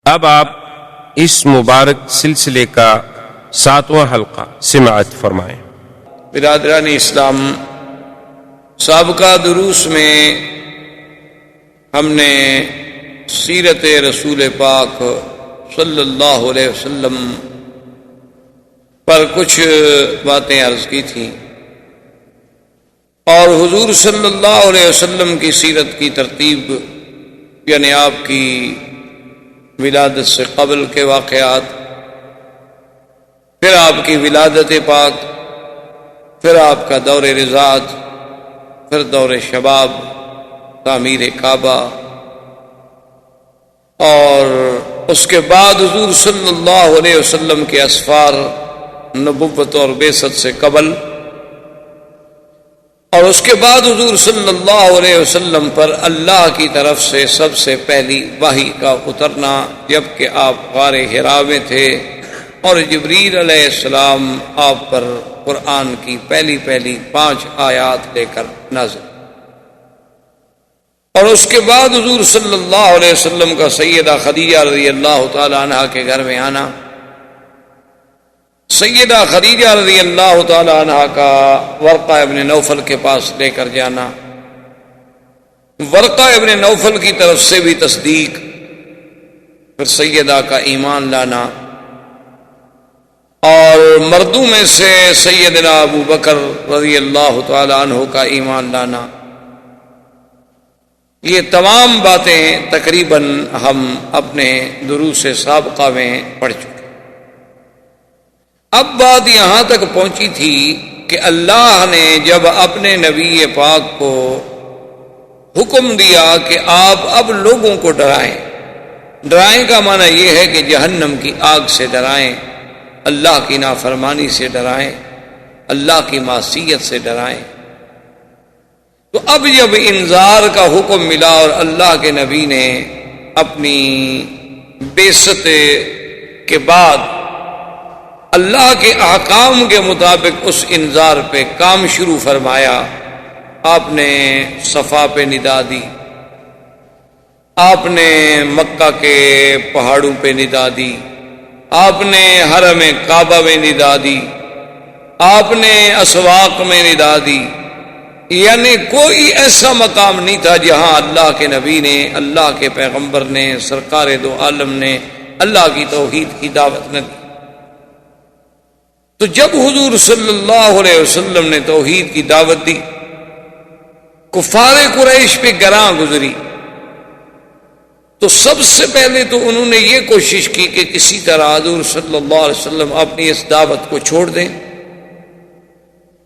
اب آپ اس مبارک سلسلے کا 7واں حلقہ سماعت فرمائیں۔ برادران اسلام، سابقہ دروس میں ہم نے سیرت رسول پاک صلی اللہ علیہ وسلم پر کچھ باتیں عرض کی تھیں، اور حضور صلی اللہ علیہ وسلم کی سیرت کی ترتیب، یعنی آپ کی ولادت سے قبل کے واقعات، پھر آپ کی ولادت پاک، پھر آپ کا دور رضاعت، پھر دور شباب، تعمیر کعبہ، اور اس کے بعد حضور صلی اللہ علیہ وسلم کے اسفار نبوت اور بعثت سے قبل، اور اس کے بعد حضور صلی اللہ علیہ وسلم پر اللہ کی طرف سے سب سے پہلی وحی کا اترنا، جبکہ آپ غار حرا میں تھے اور جبریل علیہ السلام آپ پر قرآن کی پہلی 5 آیات لے کر نازل، اور اس کے بعد حضور صلی اللہ علیہ وسلم کا سیدہ خدیجہ رضی اللہ تعالی عنہا کے گھر میں آنا، سیدہ خدیجہ رضی اللہ تعالی عنہا کا ورقہ ابن نوفل کے پاس لے کر جانا، ورقہ ابن نوفل کی طرف سے بھی تصدیق، پھر سیدہ کا ایمان لانا، اور مردوں میں سے سیدنا ابو بکر رضی اللہ تعالی عنہ کا ایمان لانا، یہ تمام باتیں تقریباً ہم اپنے دروس سابقہ میں پڑھ چکے۔ اب بات یہاں تک پہنچی تھی کہ اللہ نے جب اپنے نبی پاک کو حکم دیا کہ آپ اب لوگوں کو ڈرائیں، ڈرائیں کا معنی یہ ہے کہ جہنم کی آگ سے ڈرائیں، اللہ کی نافرمانی سے ڈرائیں، اللہ کی معصیت سے ڈرائیں، تو اب جب انذار کا حکم ملا اور اللہ کے نبی نے اپنی بعثت کے بعد اللہ کے احکام کے مطابق اس انذار پہ کام شروع فرمایا، آپ نے صفا پہ ندا دی، آپ نے مکہ کے پہاڑوں پہ ندا دی، آپ نے حرم کعبہ میں ندا دی، آپ نے اسواق میں ندا دی، یعنی کوئی ایسا مقام نہیں تھا جہاں اللہ کے نبی نے، اللہ کے پیغمبر نے، سرکار دو عالم نے اللہ کی توحید کی دعوت نہ دی۔ تو جب حضور صلی اللہ علیہ وسلم نے توحید کی دعوت دی، کفار قریش پہ گراں گزری، تو سب سے پہلے تو انہوں نے یہ کوشش کی کہ کسی طرح حضور صلی اللہ علیہ وسلم اپنی اس دعوت کو چھوڑ دیں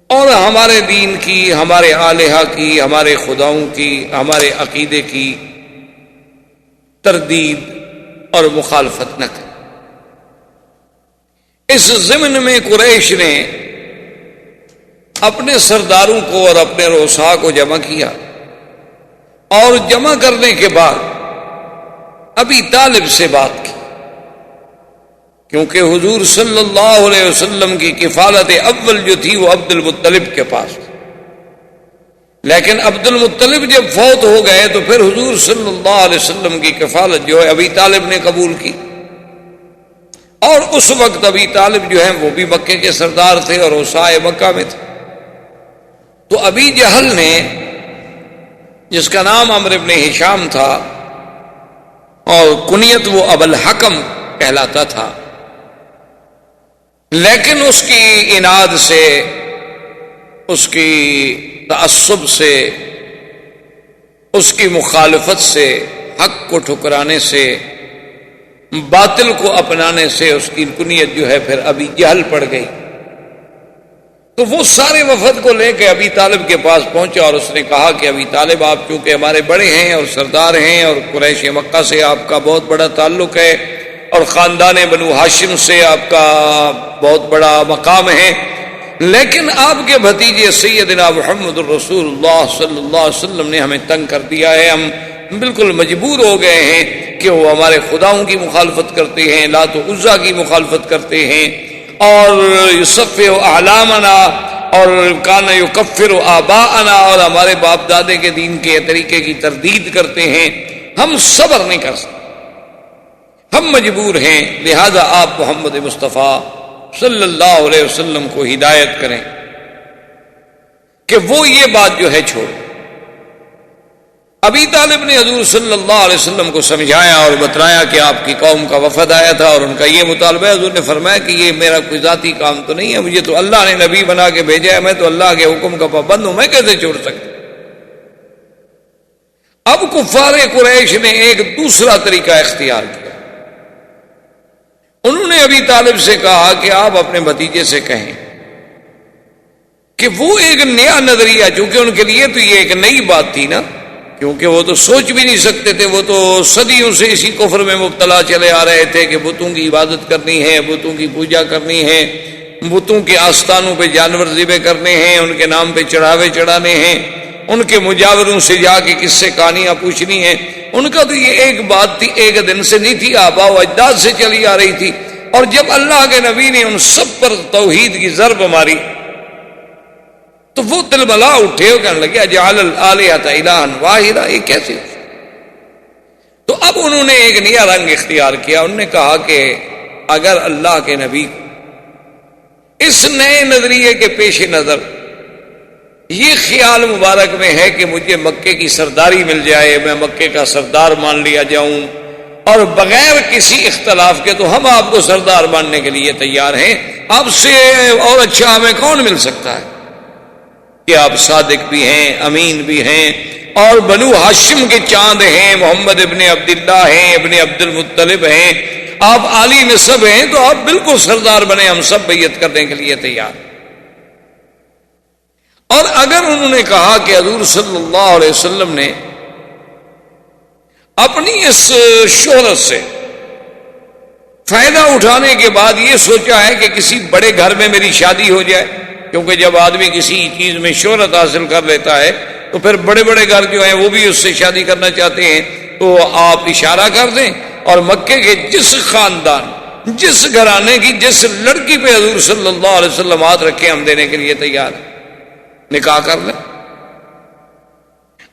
اور ہمارے دین کی، ہمارے الہہ کی، ہمارے خداؤں کی، ہمارے عقیدے کی تردید اور مخالفت نہ کریں۔ اس ضمن میں قریش نے اپنے سرداروں کو اور اپنے رؤساء کو جمع کیا، اور جمع کرنے کے بعد ابی طالب سے بات کی، کیونکہ حضور صلی اللہ علیہ وسلم کی کفالت اول جو تھی وہ عبد المطلب کے پاس تھی، لیکن عبد المطلب جب فوت ہو گئے تو پھر حضور صلی اللہ علیہ وسلم کی کفالت جو ہے ابی طالب نے قبول کی، اور اس وقت ابی طالب جو ہیں وہ بھی مکے کے سردار تھے اور اوسائے مکہ میں تھے۔ تو ابی جہل نے، جس کا نام عمرو بن ہشام تھا اور کنیت وہ ابو الحکم کہلاتا تھا، لیکن اس کی عناد سے، اس کی تعصب سے، اس کی مخالفت سے، حق کو ٹھکرانے سے، باطل کو اپنانے سے اس کی کنیت جو ہے پھر ابی جہل پڑ گئی۔ تو وہ سارے وفد کو لے کے ابی طالب کے پاس پہنچا اور اس نے کہا کہ ابی طالب، آپ چونکہ ہمارے بڑے ہیں اور سردار ہیں اور قریش مکہ سے آپ کا بہت بڑا تعلق ہے اور خاندان بنو ہاشم سے آپ کا بہت بڑا مقام ہے، لیکن آپ کے بھتیجے سیدنا محمد الرسول اللہ صلی اللہ علیہ وسلم نے ہمیں تنگ کر دیا ہے، ہم بالکل مجبور ہو گئے ہیں کہ وہ ہمارے خداؤں کی مخالفت کرتے ہیں، لات و عزا کی مخالفت کرتے ہیں، اور یصفح اعلامنا، اور کان یکفر آباءنا، اور ہمارے باپ دادے کے دین کے طریقے کی تردید کرتے ہیں، ہم صبر نہیں کر سکتے، ہم مجبور ہیں، لہذا آپ محمد مصطفیٰ صلی اللہ علیہ وسلم کو ہدایت کریں کہ وہ یہ بات جو ہے چھوڑ۔ ابی طالب نے حضور صلی اللہ علیہ وسلم کو سمجھایا اور بتلایا کہ آپ کی قوم کا وفد آیا تھا اور ان کا یہ مطالبہ ہے۔ حضور نے فرمایا کہ یہ میرا کوئی ذاتی کام تو نہیں ہے، مجھے تو اللہ نے نبی بنا کے بھیجا ہے، میں تو اللہ کے حکم کا پابند ہوں، میں کیسے چھوڑ سکتا۔ اب کفار قریش نے ایک دوسرا طریقہ اختیار کیا، انہوں نے ابی طالب سے کہا کہ آپ اپنے بھتیجے سے کہیں کہ وہ ایک نیا نظریہ، چونکہ ان کے لیے تو یہ ایک نئی بات تھی نا، کیونکہ وہ تو سوچ بھی نہیں سکتے تھے، وہ تو صدیوں سے اسی کفر میں مبتلا چلے آ رہے تھے کہ بتوں کی عبادت کرنی ہے، بتوں کی پوجا کرنی ہے، بتوں کے آستانوں پہ جانور ذبح کرنے ہیں، ان کے نام پہ چڑھاوے چڑھانے ہیں، ان کے مجاوروں سے جا کے کس سے کہانیاں پوچھنی ہیں۔ ان کا تو یہ ایک بات تھی، ایک دن سے نہیں تھی، آباء و اجداد سے چلی آ رہی تھی۔ اور جب اللہ کے نبی نے ان سب پر توحید کی ضرب ماری تو وہ تلبلا اٹھے اور کہنے لگے اجعل الآلہۃ الہا واحدا، یہ کیسے؟ تو اب انہوں نے ایک نیا رنگ اختیار کیا، انہوں نے کہا کہ اگر اللہ کے نبی اس نئے نظریے کے پیش نظر یہ خیال مبارک میں ہے کہ مجھے مکے کی سرداری مل جائے، میں مکے کا سردار مان لیا جاؤں، اور بغیر کسی اختلاف کے تو ہم آپ کو سردار ماننے کے لیے تیار ہیں، آپ سے اور اچھا ہمیں کون مل سکتا ہے کہ آپ صادق بھی ہیں، امین بھی ہیں، اور بنو ہاشم کے چاند ہیں، محمد ابن عبداللہ ہیں، ابن عبد المطلب ہیں، آپ عالی نسب ہیں، تو آپ بالکل سردار بنے، ہم سب بیعت کرنے کے لیے تیار۔ اور اگر انہوں نے کہا کہ حضور صلی اللہ علیہ وسلم نے اپنی اس شہرت سے فائدہ اٹھانے کے بعد یہ سوچا ہے کہ کسی بڑے گھر میں میری شادی ہو جائے، کیونکہ جب آدمی کسی چیز میں شہرت حاصل کر لیتا ہے تو پھر بڑے بڑے گھر جو ہیں وہ بھی اس سے شادی کرنا چاہتے ہیں، تو آپ اشارہ کر دیں اور مکے کے جس خاندان، جس گھرانے کی جس لڑکی پہ حضور صلی اللہ علیہ وسلم ہاتھ رکھے ہم دینے کے لیے تیار ہیں، نکاح کر لیں۔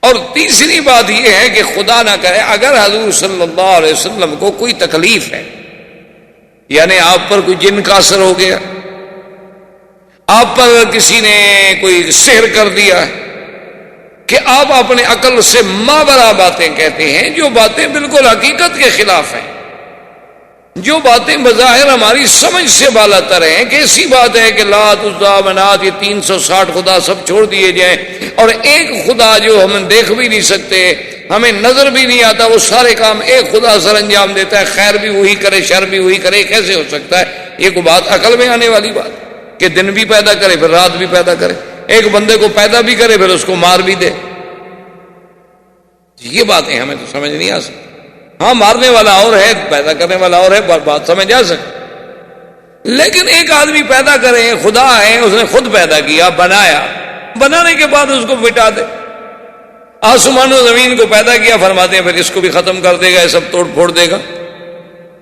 اور تیسری بات یہ ہے کہ خدا نہ کرے اگر حضور صلی اللہ علیہ وسلم کو کوئی تکلیف ہے، یعنی آپ پر کوئی جن کا اثر ہو گیا، آپ پر کسی نے کوئی سحر کر دیا ہے کہ آپ اپنے عقل سے ماورا باتیں کہتے ہیں، جو باتیں بالکل حقیقت کے خلاف ہیں، جو باتیں بظاہر ہماری سمجھ سے بالا تر ہیں، کہ ایسی بات ہے کہ لات عزا منات یہ 360 خدا سب چھوڑ دیے جائیں، اور ایک خدا جو ہم دیکھ بھی نہیں سکتے، ہمیں نظر بھی نہیں آتا، وہ سارے کام ایک خدا سر انجام دیتا ہے، خیر بھی وہی کرے شر بھی وہی کرے، کیسے ہو سکتا ہے؟ یہ کوئی بات عقل میں آنے والی بات کہ دن بھی پیدا کرے پھر رات بھی پیدا کرے، ایک بندے کو پیدا بھی کرے پھر اس کو مار بھی دے؟ یہ باتیں ہمیں تو سمجھ نہیں آ سکتی۔ ہاں مارنے والا اور ہے، پیدا کرنے والا اور ہے، بات سمجھ آ سکتی، لیکن ایک آدمی پیدا کرے، خدا ہے، اس نے خود پیدا کیا، بنایا، بنانے کے بعد اس کو مٹا دے، آسمان و زمین کو پیدا کیا، فرماتے ہیں پھر اس کو بھی ختم کر دے گا، یہ سب توڑ پھوڑ دے گا۔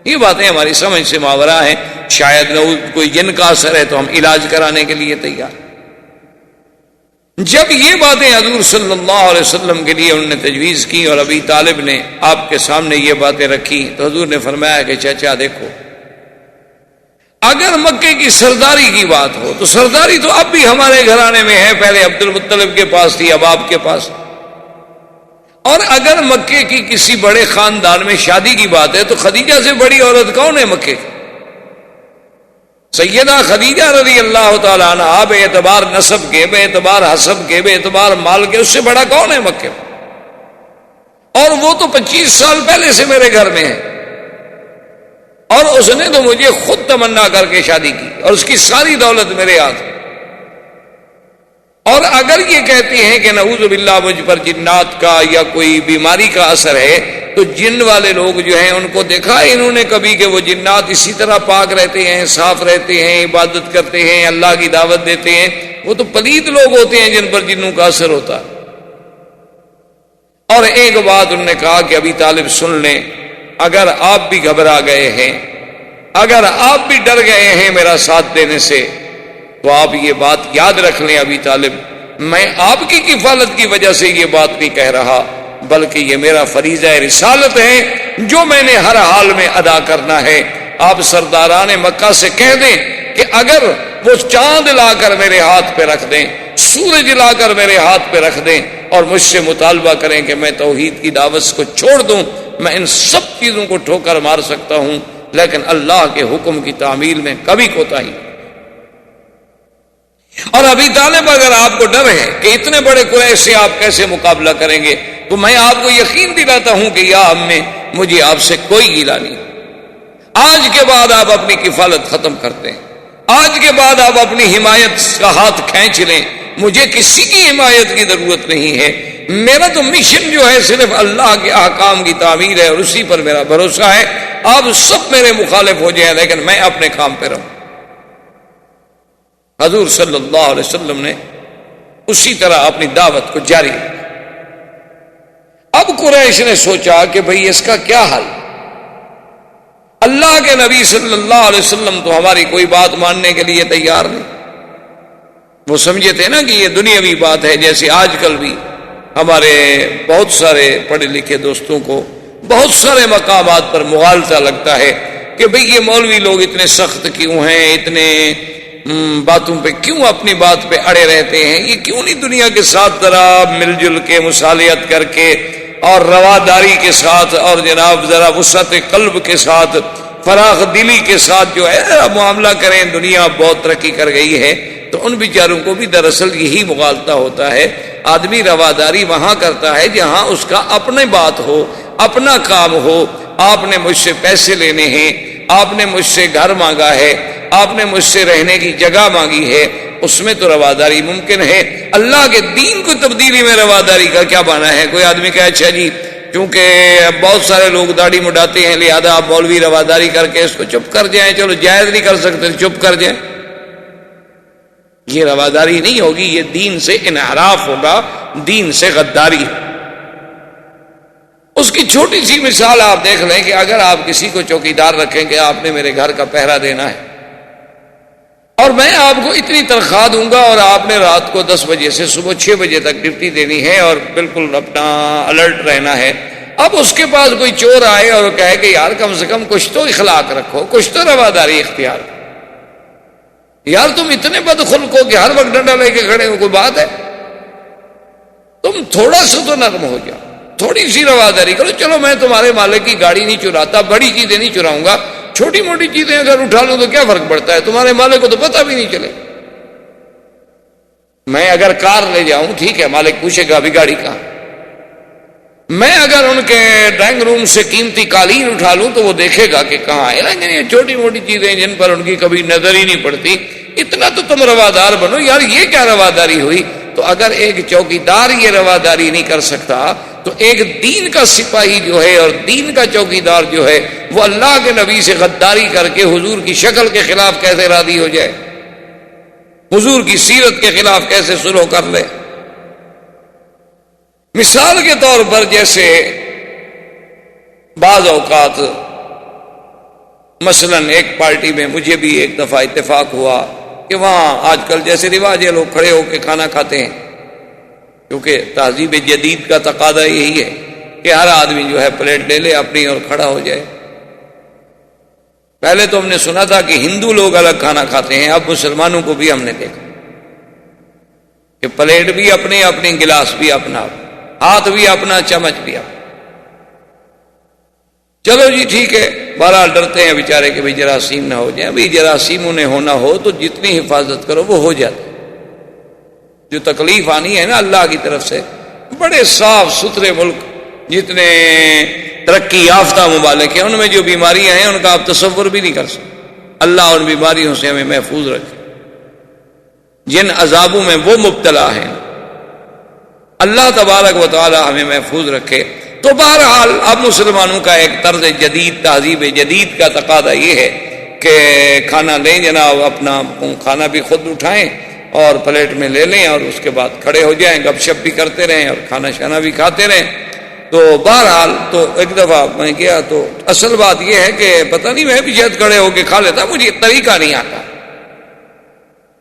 یہ باتیں ہماری سمجھ سے ماورا ہیں، شاید نہ کوئی جن کا اثر ہے تو ہم علاج کرانے کے لیے تیار۔ جب یہ باتیں حضور صلی اللہ علیہ وسلم کے لیے انہوں نے تجویز کی اور ابی طالب نے آپ کے سامنے یہ باتیں رکھی، تو حضور نے فرمایا کہ چچا دیکھو، اگر مکے کی سرداری کی بات ہو تو سرداری تو اب بھی ہمارے گھرانے میں ہے، پہلے عبد المطلب کے پاس تھی، اب آپ کے پاس، اور اگر مکے کی کسی بڑے خاندان میں شادی کی بات ہے تو خدیجہ سے بڑی عورت کون ہے مکے کی؟ سیدہ خدیجہ رضی اللہ تعالیٰ عنہ، بے اعتبار نسب کے، بے اعتبار حسب کے، بے اعتبار مال کے، اس سے بڑا کون ہے مکے میں؟ اور وہ تو 25 سال پہلے سے میرے گھر میں ہے، اور اس نے تو مجھے خود تمنا کر کے شادی کی، اور اس کی ساری دولت میرے ہاتھ۔ اور اگر یہ کہتے ہیں کہ نعوذ باللہ مجھ پر جنات کا یا کوئی بیماری کا اثر ہے، تو جن والے لوگ جو ہیں ان کو دیکھا انہوں نے کبھی کہ وہ جنات اسی طرح پاک رہتے ہیں، صاف رہتے ہیں، عبادت کرتے ہیں، اللہ کی دعوت دیتے ہیں؟ وہ تو پلید لوگ ہوتے ہیں جن پر جنوں کا اثر ہوتا ہے۔ اور ایک بات انہوں نے کہا کہ ابی طالب سن لیں، اگر آپ بھی گھبرا گئے ہیں، اگر آپ بھی ڈر گئے ہیں میرا ساتھ دینے سے، تو آپ یہ بات یاد رکھ لیں ابی طالب، میں آپ کی کفالت کی وجہ سے یہ بات نہیں کہہ رہا، بلکہ یہ میرا فریضہ رسالت ہے جو میں نے ہر حال میں ادا کرنا ہے۔ آپ سرداران مکہ سے کہہ دیں کہ اگر وہ چاند لا کر میرے ہاتھ پہ رکھ دیں، سورج لا کر میرے ہاتھ پہ رکھ دیں اور مجھ سے مطالبہ کریں کہ میں توحید کی دعوت کو چھوڑ دوں، میں ان سب چیزوں کو ٹھوکر مار سکتا ہوں، لیکن اللہ کے حکم کی تعمیل میں کبھی کوتاہی۔ اور ابھی طالب اگر آپ کو ڈر ہے کہ اتنے بڑے قریش سے آپ کیسے مقابلہ کریں گے، تو میں آپ کو یقین دلاتا ہوں کہ یا ہمیں مجھے آپ سے کوئی گیلا نہیں۔ آج کے بعد آپ اپنی کفالت ختم کرتے ہیں، آج کے بعد آپ اپنی حمایت کا ہاتھ کھینچ لیں، مجھے کسی کی حمایت کی ضرورت نہیں ہے۔ میرا تو مشن جو ہے صرف اللہ کے احکام کی تعمیل ہے اور اسی پر میرا بھروسہ ہے۔ آپ سب میرے مخالف ہو جائیں لیکن میں اپنے کام پہ رہوں۔ حضور صلی اللہ علیہ وسلم نے اسی طرح اپنی دعوت کو جاری رکھا۔ اب قریش نے سوچا کہ بھئی اس کا کیا حل؟ اللہ کے نبی صلی اللہ علیہ وسلم تو ہماری کوئی بات ماننے کے لیے تیار نہیں۔ وہ سمجھے تھے نا کہ یہ دنیاوی بات ہے، جیسے آج کل بھی ہمارے بہت سارے پڑھے لکھے دوستوں کو بہت سارے مقامات پر مغالطہ لگتا ہے کہ بھئی یہ مولوی لوگ اتنے سخت کیوں ہیں، اتنے باتوں پہ کیوں اپنی بات پہ اڑے رہتے ہیں، یہ کیوں نہیں دنیا کے ساتھ ذرا مل جل کے مصالحت کر کے اور رواداری کے ساتھ اور جناب ذرا وسعت قلب کے ساتھ فراخ دلی کے ساتھ جو ہے معاملہ کریں، دنیا بہت ترقی کر گئی ہے۔ تو ان بیچاروں کو بھی دراصل یہی مغالطہ ہوتا ہے۔ آدمی رواداری وہاں کرتا ہے جہاں اس کا اپنے بات ہو، اپنا کام ہو۔ آپ نے مجھ سے پیسے لینے ہیں، آپ نے مجھ سے گھر مانگا ہے، آپ نے مجھ سے رہنے کی جگہ مانگی ہے، اس میں تو رواداری ممکن ہے۔ اللہ کے دین کو تبدیلی میں رواداری کا کیا معنی ہے؟ کوئی آدمی کہے اچھا جی کیونکہ بہت سارے لوگ داڑھی مڈاتے ہیں لہذا آپ مولوی رواداری کر کے اس کو چپ کر جائیں، چلو جائز نہیں کر سکتے چپ کر جائیں، یہ رواداری نہیں ہوگی، یہ دین سے انحراف ہوگا، دین سے غداری۔ اس کی چھوٹی سی مثال آپ دیکھ لیں کہ اگر آپ کسی کو چوکیدار رکھیں کہ آپ نے میرے گھر کا پہرا دینا ہے اور میں آپ کو اتنی تنخواہ دوں گا اور آپ نے رات کو 10 بجے سے صبح 6 بجے تک ڈیوٹی دینی ہے اور بالکل اپنا الرٹ رہنا ہے۔ اب اس کے پاس کوئی چور آئے اور کہے کہ یار کم سے کم کچھ تو اخلاق رکھو، کچھ تو رواداری اختیار کرو، یار تم اتنے بدخلق ہو کہ ہر وقت ڈنڈا لے کے کھڑے ہو، کوئی بات ہے؟ تم تھوڑا سا تو نرم ہو جاؤ، تھوڑی سی رواداری کرو۔ چلو میں تمہارے مالک کی گاڑی نہیں چراتا، بڑی چیزیں نہیں چراؤں گا، چھوٹی موٹی چیزیں اگر اٹھا لوں تو کیا فرق پڑتا ہے، تمہارے مالک کو تو پتہ بھی نہیں چلے۔ میں اگر کار لے جاؤں ٹھیک ہے، مالک پوچھے گا ابھی گاڑی کہاں۔ میں اگر ان کے ڈرائنگ روم سے قیمتی قالین اٹھا لوں تو وہ دیکھے گا کہ کہاں ہے، لیکن یہ چھوٹی موٹی چیزیں جن پر ان کی کبھی نظر ہی نہیں پڑتی، اتنا تو تم روادار بنو یار، یہ کیا رواداری ہوئی؟ تو اگر ایک چوکیدار یہ رواداری نہیں کر سکتا تو ایک دین کا سپاہی جو ہے اور دین کا چوکیدار جو ہے وہ اللہ کے نبی سے غداری کر کے حضور کی شکل کے خلاف کیسے راضی ہو جائے، حضور کی سیرت کے خلاف کیسے سلو کر لے؟ مثال کے طور پر جیسے بعض اوقات مثلا ایک پارٹی میں مجھے بھی ایک دفعہ اتفاق ہوا کہ وہاں آج کل جیسے رواج ہے لوگ کھڑے ہو کے کھانا کھاتے ہیں، کیونکہ تہذیب جدید کا تقاضا یہی ہے کہ ہر آدمی جو ہے پلیٹ لے لے اپنی اور کھڑا ہو جائے۔ پہلے تو ہم نے سنا تھا کہ ہندو لوگ الگ کھانا کھاتے ہیں، اب مسلمانوں کو بھی ہم نے دیکھا کہ پلیٹ بھی اپنی اپنی، گلاس بھی اپنا، ہاتھ بھی اپنا، چمچ بھی اپنا۔ چلو جی ٹھیک ہے، بہرحال ڈرتے ہیں بیچارے کہ بھئی جراثیم نہ ہو جائیں، بھئی جراثیم انہیں ہونا ہو تو جتنی حفاظت کرو وہ ہو جاتا ہے۔ جو تکلیف آنی ہے نا اللہ کی طرف سے، بڑے صاف ستھرے ملک جتنے ترقی یافتہ ممالک ہیں ان میں جو بیماریاں ہیں ان کا آپ تصور بھی نہیں کر سکتے۔ اللہ ان بیماریوں سے ہمیں محفوظ رکھے، جن عذابوں میں وہ مبتلا ہیں اللہ تبارک و تعالی ہمیں محفوظ رکھے۔ تو بہرحال اب مسلمانوں کا ایک طرز جدید، تہذیب جدید کا تقاضا یہ ہے کہ کھانا لیں جناب، اپنا کھانا بھی خود اٹھائیں اور پلیٹ میں لے لیں اور اس کے بعد کھڑے ہو جائیں، گپ شپ بھی کرتے رہیں اور کھانا شانا بھی کھاتے رہیں۔ تو بہرحال تو ایک دفعہ میں گیا تو اصل بات یہ ہے کہ پتہ نہیں میں بھی شاید کھڑے ہو کے کھا لیتا، مجھے طریقہ نہیں آتا۔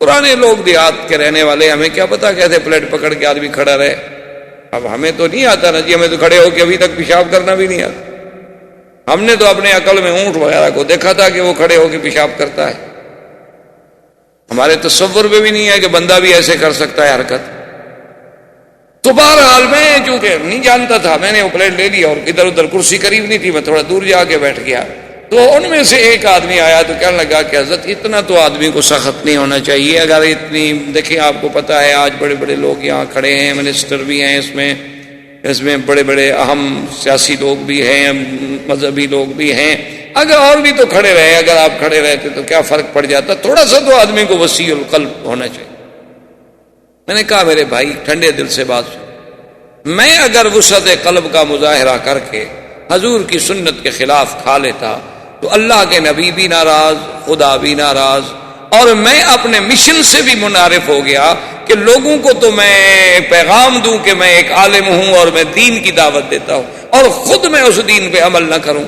پرانے لوگ دیہات کے رہنے والے، ہمیں کیا پتا کیسے پلیٹ پکڑ کے آدمی کھڑا رہے، اب ہمیں تو نہیں آتا نا جی، ہمیں تو کھڑے ہو کے ابھی تک پیشاب کرنا بھی نہیں آتا. ہم نے تو اپنے عقل میں اونٹ وغیرہ کو دیکھا تھا کہ وہ کھڑے ہو کے پیشاب کرتا ہے. ہمارے تصور میں بھی نہیں ہے کہ بندہ بھی ایسے کر سکتا ہے حرکت. تو بہرحال میں چونکہ نہیں جانتا تھا، میں نے وہ پلیٹ لے لیا اور ادھر ادھر کرسی قریب نہیں تھی، میں تھوڑا دور جا کے بیٹھ گیا. تو ان میں سے ایک آدمی آیا تو کہنے لگا کہ حضرت اتنا تو آدمی کو سخت نہیں ہونا چاہیے. اگر اتنی دیکھیں، آپ کو پتا ہے آج بڑے بڑے لوگ یہاں کھڑے ہیں، منسٹر بھی ہیں، اس میں بڑے بڑے اہم سیاسی لوگ بھی ہیں، مذہبی لوگ بھی ہیں. اگر اور بھی تو کھڑے رہے، اگر آپ کھڑے رہتے تو کیا فرق پڑ جاتا؟ تھوڑا سا تو آدمی کو وسیع القلب ہونا چاہیے. میں نے کہا میرے بھائی ٹھنڈے دل سے بات سن، میں اگر وسعت قلب کا مظاہرہ کر کے حضور کی سنت کے خلاف کھا لیتا تو اللہ کے نبی بھی ناراض، خدا بھی ناراض، اور میں اپنے مشن سے بھی منحرف ہو گیا کہ لوگوں کو تو میں پیغام دوں کہ میں ایک عالم ہوں اور میں دین کی دعوت دیتا ہوں، اور خود میں اس دین پہ عمل نہ کروں.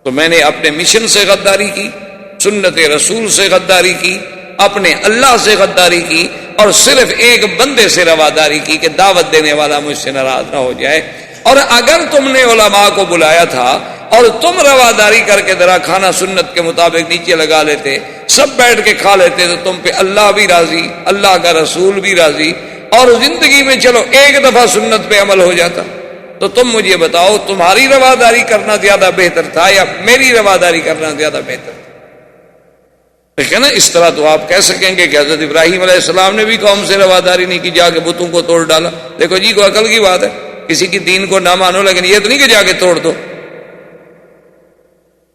تو میں نے اپنے مشن سے غداری کی، سنت رسول سے غداری کی، اپنے اللہ سے غداری کی، اور صرف ایک بندے سے رواداری کی کہ دعوت دینے والا مجھ سے ناراض نہ ہو جائے. اور اگر تم نے علماء کو بلایا تھا اور تم رواداری کر کے ذرا کھانا سنت کے مطابق نیچے لگا لیتے، سب بیٹھ کے کھا لیتے، تو تم پہ اللہ بھی راضی، اللہ کا رسول بھی راضی، اور زندگی میں چلو ایک دفعہ سنت پہ عمل ہو جاتا. تو تم مجھے بتاؤ تمہاری رواداری کرنا زیادہ بہتر تھا یا میری رواداری کرنا زیادہ بہتر تھا؟ ٹھیک ہے نا. اس طرح تو آپ کہہ سکیں گے کہ حضرت ابراہیم علیہ السلام نے بھی قوم سے رواداری نہیں کی، جا کے بتوں کو توڑ ڈالا. دیکھو جی، کوئی عقل کی بات ہے، کسی کی دین کو نہ مانو، لیکن یہ تو نہیں کہ جا کے توڑ دو.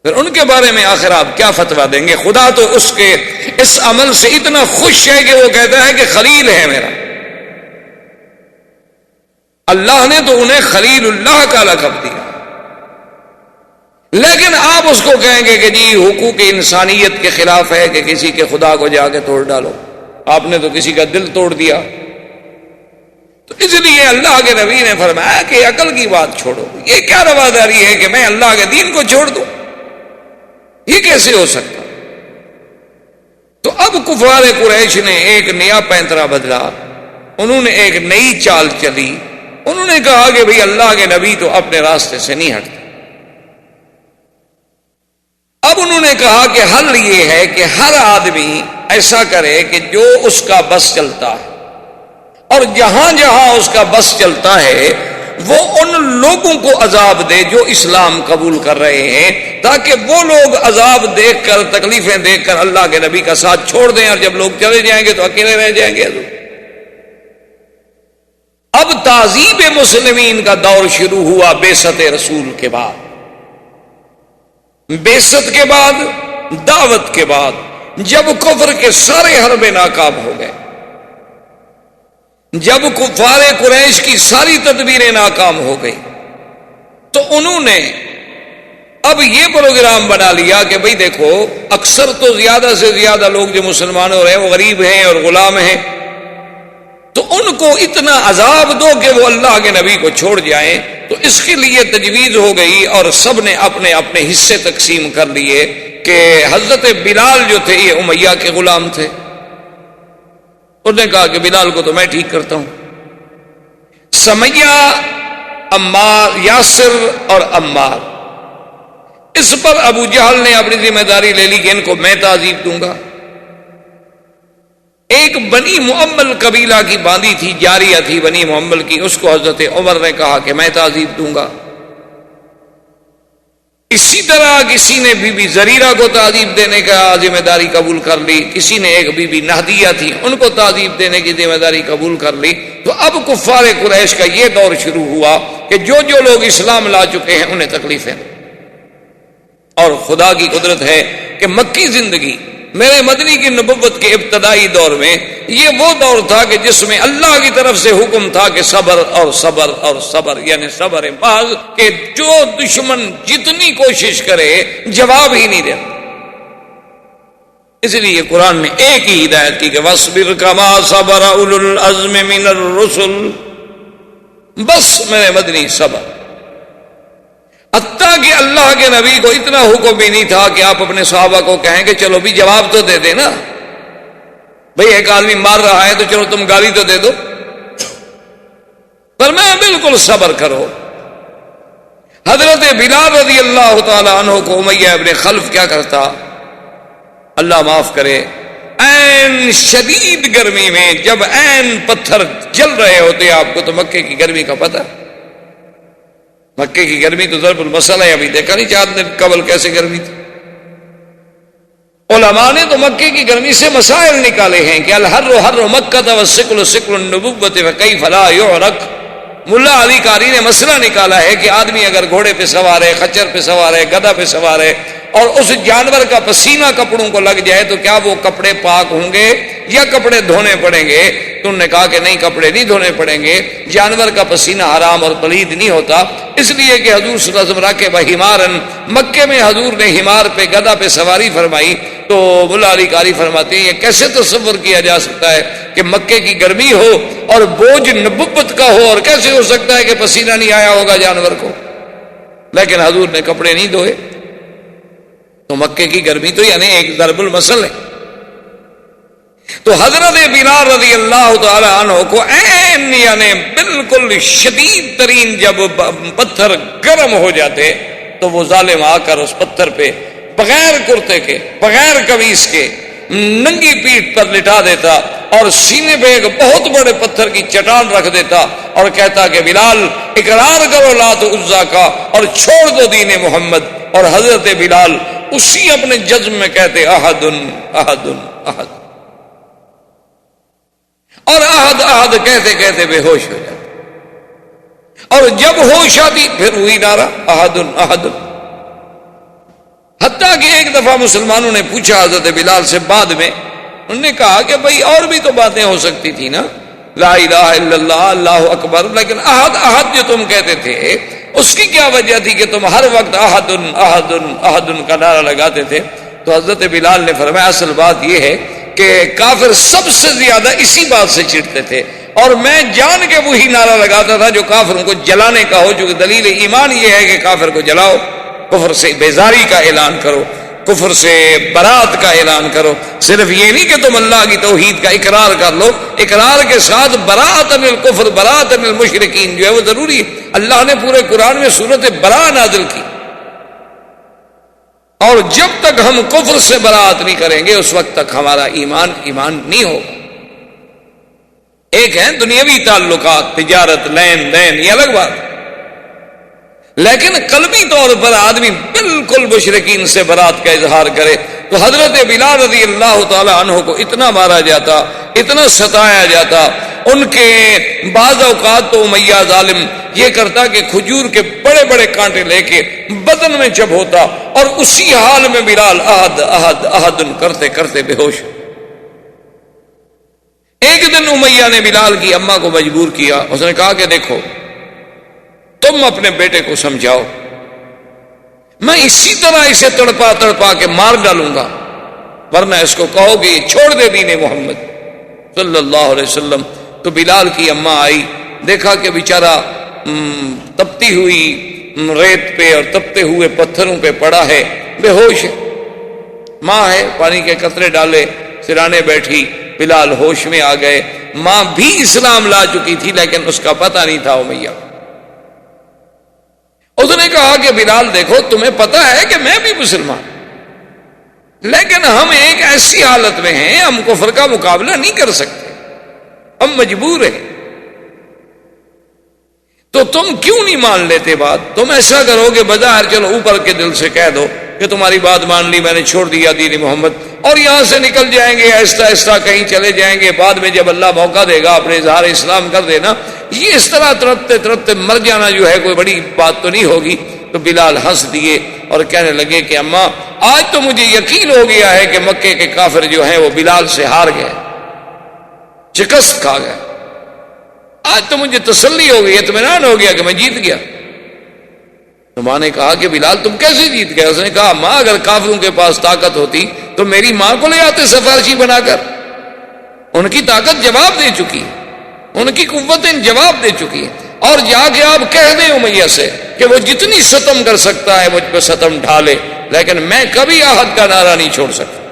پھر ان کے بارے میں آخر آپ کیا فتویٰ دیں گے؟ خدا تو اس کے اس عمل سے اتنا خوش ہے کہ وہ کہتا ہے کہ خلیل ہے میرا. اللہ نے تو انہیں خلیل اللہ کا لقب دیا، لیکن آپ اس کو کہیں گے کہ جی حقوق انسانیت کے خلاف ہے کہ کسی کے خدا کو جا کے توڑ ڈالو. آپ نے تو کسی کا دل توڑ دیا. تو اس لیے اللہ کے نبی نے فرمایا کہ عقل کی بات چھوڑو. یہ کیا رواداری ہے کہ میں اللہ کے دین کو چھوڑ دوں؟ یہ کیسے ہو سکتا؟ تو اب کفار قریش نے ایک نیا پینترا بدلا، انہوں نے ایک نئی چال چلی. انہوں نے کہا کہ بھئی اللہ کے نبی تو اپنے راستے سے نہیں ہٹتے. اب انہوں نے کہا کہ حل یہ ہے کہ ہر آدمی ایسا کرے کہ جو اس کا بس چلتا ہے، اور جہاں جہاں اس کا بس چلتا ہے وہ ان لوگوں کو عذاب دے جو اسلام قبول کر رہے ہیں، تاکہ وہ لوگ عذاب دیکھ کر، تکلیفیں دیکھ کر اللہ کے نبی کا ساتھ چھوڑ دیں، اور جب لوگ چلے جائیں گے تو اکیلے رہ جائیں گے. اب تعذیب مسلمین کا دور شروع ہوا بعثت رسول کے بعد. بعثت کے بعد، دعوت کے بعد، جب کفر کے سارے حربے ناکام ہو گئے، جب کفار قریش کی ساری تدبیریں ناکام ہو گئی، تو انہوں نے اب یہ پروگرام بنا لیا کہ بھئی دیکھو، اکثر تو زیادہ سے زیادہ لوگ جو مسلمان ہو رہے ہیں وہ غریب ہیں اور غلام ہیں، تو ان کو اتنا عذاب دو کہ وہ اللہ کے نبی کو چھوڑ جائیں. تو اس کے لیے تجویز ہو گئی اور سب نے اپنے اپنے حصے تقسیم کر لیے کہ حضرت بلال جو تھے یہ امیہ کے غلام تھے. انہوں نے کہا کہ بلال کو تو میں ٹھیک کرتا ہوں. سمیہ، عمار، یاسر اور عمار، اس پر ابو جہل نے اپنی ذمہ داری لے لی کہ ان کو میں تعذیب دوں گا. ایک بنی معمل قبیلہ کی باندھی تھی، جاریہ تھی بنی معمل کی، اس کو حضرت عمر نے کہا کہ میں تعذیب دوں گا. اسی طرح کسی نے بی بی زریرہ کو تعذیب دینے کا ذمہ داری قبول کر لی، کسی نے ایک بی بی نہدیہ تھی ان کو تعذیب دینے کی ذمہ داری قبول کر لی. تو اب کفار قریش کا یہ دور شروع ہوا کہ جو جو لوگ اسلام لا چکے ہیں انہیں تکلیفیں. اور خدا کی قدرت ہے کہ مکی زندگی میرے مدنی کی نبوت کے ابتدائی دور میں یہ وہ دور تھا کہ جس میں اللہ کی طرف سے حکم تھا کہ صبر اور صبر اور صبر، یعنی صبر محض، کہ جو دشمن جتنی کوشش کرے جواب ہی نہیں دیتا. اس لیے قرآن نے ایک ہی ہدایت کی کہ وَاصْبِرْ كَمَا صَبَرَ أُولُو الْعَزْمِ مِنَ الرُّسُلِ، بس میرے مدنی صبر. حتیٰ کہ اللہ کے نبی کو اتنا حکم بھی نہیں تھا کہ آپ اپنے صحابہ کو کہیں کہ چلو بھی جواب تو دے دیں نا، بھئی ایک آدمی مار رہا ہے تو چلو تم گالی تو دے دو. فرمایا بالکل صبر کرو. حضرت بلال رضی اللہ تعالی عنہ کو امیہ ابن خلف کیا کرتا، اللہ معاف کرے، این شدید گرمی میں جب این پتھر جل رہے ہوتے آپ کو، تو مکے کی گرمی کا پتہ، مکے کی گرمی تو ضرب المثل ہے، ابھی دیکھا نہیں 4 دن قبل کیسے گرمی تھی. علماء نے تو مکے کی گرمی سے مسائل نکالے ہیں کہ الحر حر مکہ والسکل سکل النبوۃ فکیف لا یعرق. ملا علی قاری نے مسئلہ نکالا ہے کہ آدمی اگر گھوڑے پہ سوار ہے، خچر پہ سوار ہے، گدھا پہ سوار ہے، اور اس جانور کا پسینہ کپڑوں کو لگ جائے تو کیا وہ کپڑے پاک ہوں گے یا کپڑے دھونے پڑیں گے؟ تو انہوں نے کہا کہ نہیں، کپڑے نہیں دھونے پڑیں گے، جانور کا پسینہ حرام اور پلید نہیں ہوتا، اس لیے کہ حضور صلی اللہ علیہ وسلم راکب حمارن، مکے میں حضور نے حمار پہ، گدھا پہ سواری فرمائی. تو ملا علی قاری فرماتے ہیں یہ کیسے تصور کیا جا سکتا ہے کہ مکے کی گرمی ہو اور بوجھ نبوت کا ہو، اور کیسے ہو سکتا ہے کہ پسینہ نہیں آیا ہوگا جانور کو؟ لیکن حضور نے کپڑے نہیں دھوئے. تو مکے کی گرمی تو یعنی ایک ضرب المثل ہے. تو حضرت بلال رضی اللہ تعالی عنہ کو عین یعنی بالکل شدید ترین جب پتھر گرم ہو جاتے تو وہ ظالم آ کر اس پتھر پہ بغیر کرتے کے، بغیر قمیص کے، ننگی پیٹھ پر لٹا دیتا اور سینے پہ ایک بہت بڑے پتھر کی چٹان رکھ دیتا اور کہتا کہ بلال اقرار کرو لات عزا کا اور چھوڑ دو دین محمد. اور حضرت بلال اسی اپنے جزم میں کہتے احد احد احد، اور احد احد کہتے کہتے بے ہوش ہو جاتے، اور جب ہوش آتی پھر وہی نعرہ احد احد. حتیٰ کہ ایک دفعہ مسلمانوں نے پوچھا حضرت بلال سے بعد میں، انہوں نے کہا کہ بھئی اور بھی تو باتیں ہو سکتی تھی نا، لا الہ الا اللہ، اللہ اکبر، لیکن احد احد جو تم کہتے تھے اس کی کیا وجہ تھی کہ تم ہر وقت احد احد احد کا نعرہ لگاتے تھے؟ تو حضرت بلال نے فرمایا اصل بات یہ ہے کہ کافر سب سے زیادہ اسی بات سے چڑھتے تھے، اور میں جان کے وہی نعرہ لگاتا تھا جو کافروں کو جلانے کا ہو، چونکہ دلیل ایمان یہ ہے کہ کافر کو جلاؤ، کفر سے بیزاری کا اعلان کرو، کفر سے برات کا اعلان کرو. صرف یہ نہیں کہ تم اللہ کی توحید کا اقرار کر لو، اقرار کے ساتھ براءۃ من الکفر، براءۃ من المشرکین جو ہے وہ ضروری ہے. اللہ نے پورے قرآن میں سورۃ براء نازل کی، اور جب تک ہم کفر سے براءت نہیں کریں گے اس وقت تک ہمارا ایمان نہیں ہوگا. ایک ہے دنیاوی تعلقات، تجارت، لین دین، یہ الگ بات، لیکن قلبی طور پر آدمی بالکل مشرکین سے برات کا اظہار کرے. تو حضرت بلال رضی اللہ تعالی عنہ کو اتنا مارا جاتا، اتنا ستایا جاتا. ان کے بعض اوقات تو امیہ ظالم یہ کرتا کہ کھجور کے بڑے بڑے کانٹے لے کے بدن میں چب ہوتا، اور اسی حال میں بلال احد احد احد کرتے کرتے بے ہوش. ایک دن امیہ نے بلال کی اماں کو مجبور کیا، اس نے کہا کہ دیکھو تم اپنے بیٹے کو سمجھاؤ، میں اسی طرح اسے تڑپا تڑپا کے مار ڈالوں گا، ورنہ اس کو کہو کہ یہ چھوڑ دے دین محمد صلی اللہ علیہ وسلم. تو بلال کی اماں آئی، دیکھا کہ بیچارہ تپتی ہوئی ریت پہ اور تپتے ہوئے پتھروں پہ پڑا ہے، بے ہوش ہے. ماں ہے، پانی کے قطرے ڈالے، سرانے بیٹھی، بلال ہوش میں آ گئے. ماں بھی اسلام لا چکی تھی لیکن اس کا پتہ نہیں تھا امیہ. اس نے کہا کہ بلال دیکھو تمہیں پتا ہے کہ میں بھی مسلمان، لیکن ہم ایک ایسی حالت میں ہیں ہم کفر کا مقابلہ نہیں کر سکتے، ہم مجبور ہیں. تو تم کیوں نہیں مان لیتے بات؟ تم ایسا کرو کہ بظاہر چلو اوپر کے دل سے کہہ دو کہ تمہاری بات مان لی، میں نے چھوڑ دیا دین محمد، اور یہاں سے نکل جائیں گے، آہستہ آہستہ کہیں چلے جائیں گے، بعد میں جب اللہ موقع دے گا اپنے اظہار اسلام کر دینا. یہ اس طرح ترتے ترتے مر جانا جو ہے کوئی بڑی بات تو نہیں ہوگی. تو بلال ہنس دیے اور کہنے لگے کہ اماں آج تو مجھے یقین ہو گیا ہے کہ مکے کے کافر جو ہیں وہ بلال سے ہار گئے، شکست کھا گئے. آج تو مجھے تسلی ہو گئی، اطمینان ہو گیا کہ میں جیت گیا. تو ماں نے کہا کہ بلال تم کیسے جیت گئے؟ اس نے کہا ماں اگر کافروں کے پاس طاقت ہوتی تو میری ماں کو لے آتے سفارشی بنا کر. ان کی طاقت جواب دے چکی ہے، ان کی قوتیں جواب دے چکی ہیں. اور جا کے آپ کہہ دیں امیہ سے کہ وہ جتنی ستم کر سکتا ہے مجھ پہ ستم ڈھالے، لیکن میں کبھی احد کا نعرہ نہیں چھوڑ سکتا.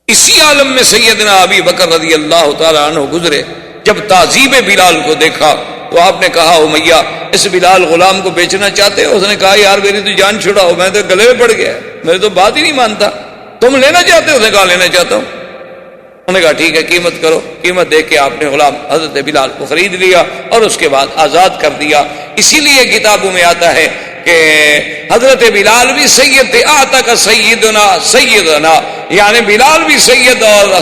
اسی عالم میں سیدنا ابی بکر رضی اللہ تعالی عنہ گزرے. جب تعذیب بلال کو دیکھا تو آپ نے کہا امیہ اس بلال غلام کو بیچنا چاہتے ہو؟ اس نے کہا یار میری تو جان چھڑاؤ، میں تو گلے میں پڑ گیا، میری تو بات ہی نہیں مانتا، تم لینا چاہتے ہو؟ اس نے کہا لینا چاہتا ہوں۔ انہوں نے کہا ٹھیک ہے قیمت کرو۔ قیمت دے کے آپ نے غلام حضرت بلال کو خرید لیا اور اس کے بعد آزاد کر دیا۔ اسی لیے کتابوں میں آتا ہے کہ حضرت بلال بھی سید تھے، آتق سیدنا سیدنا، یعنی بلال بھی سید اور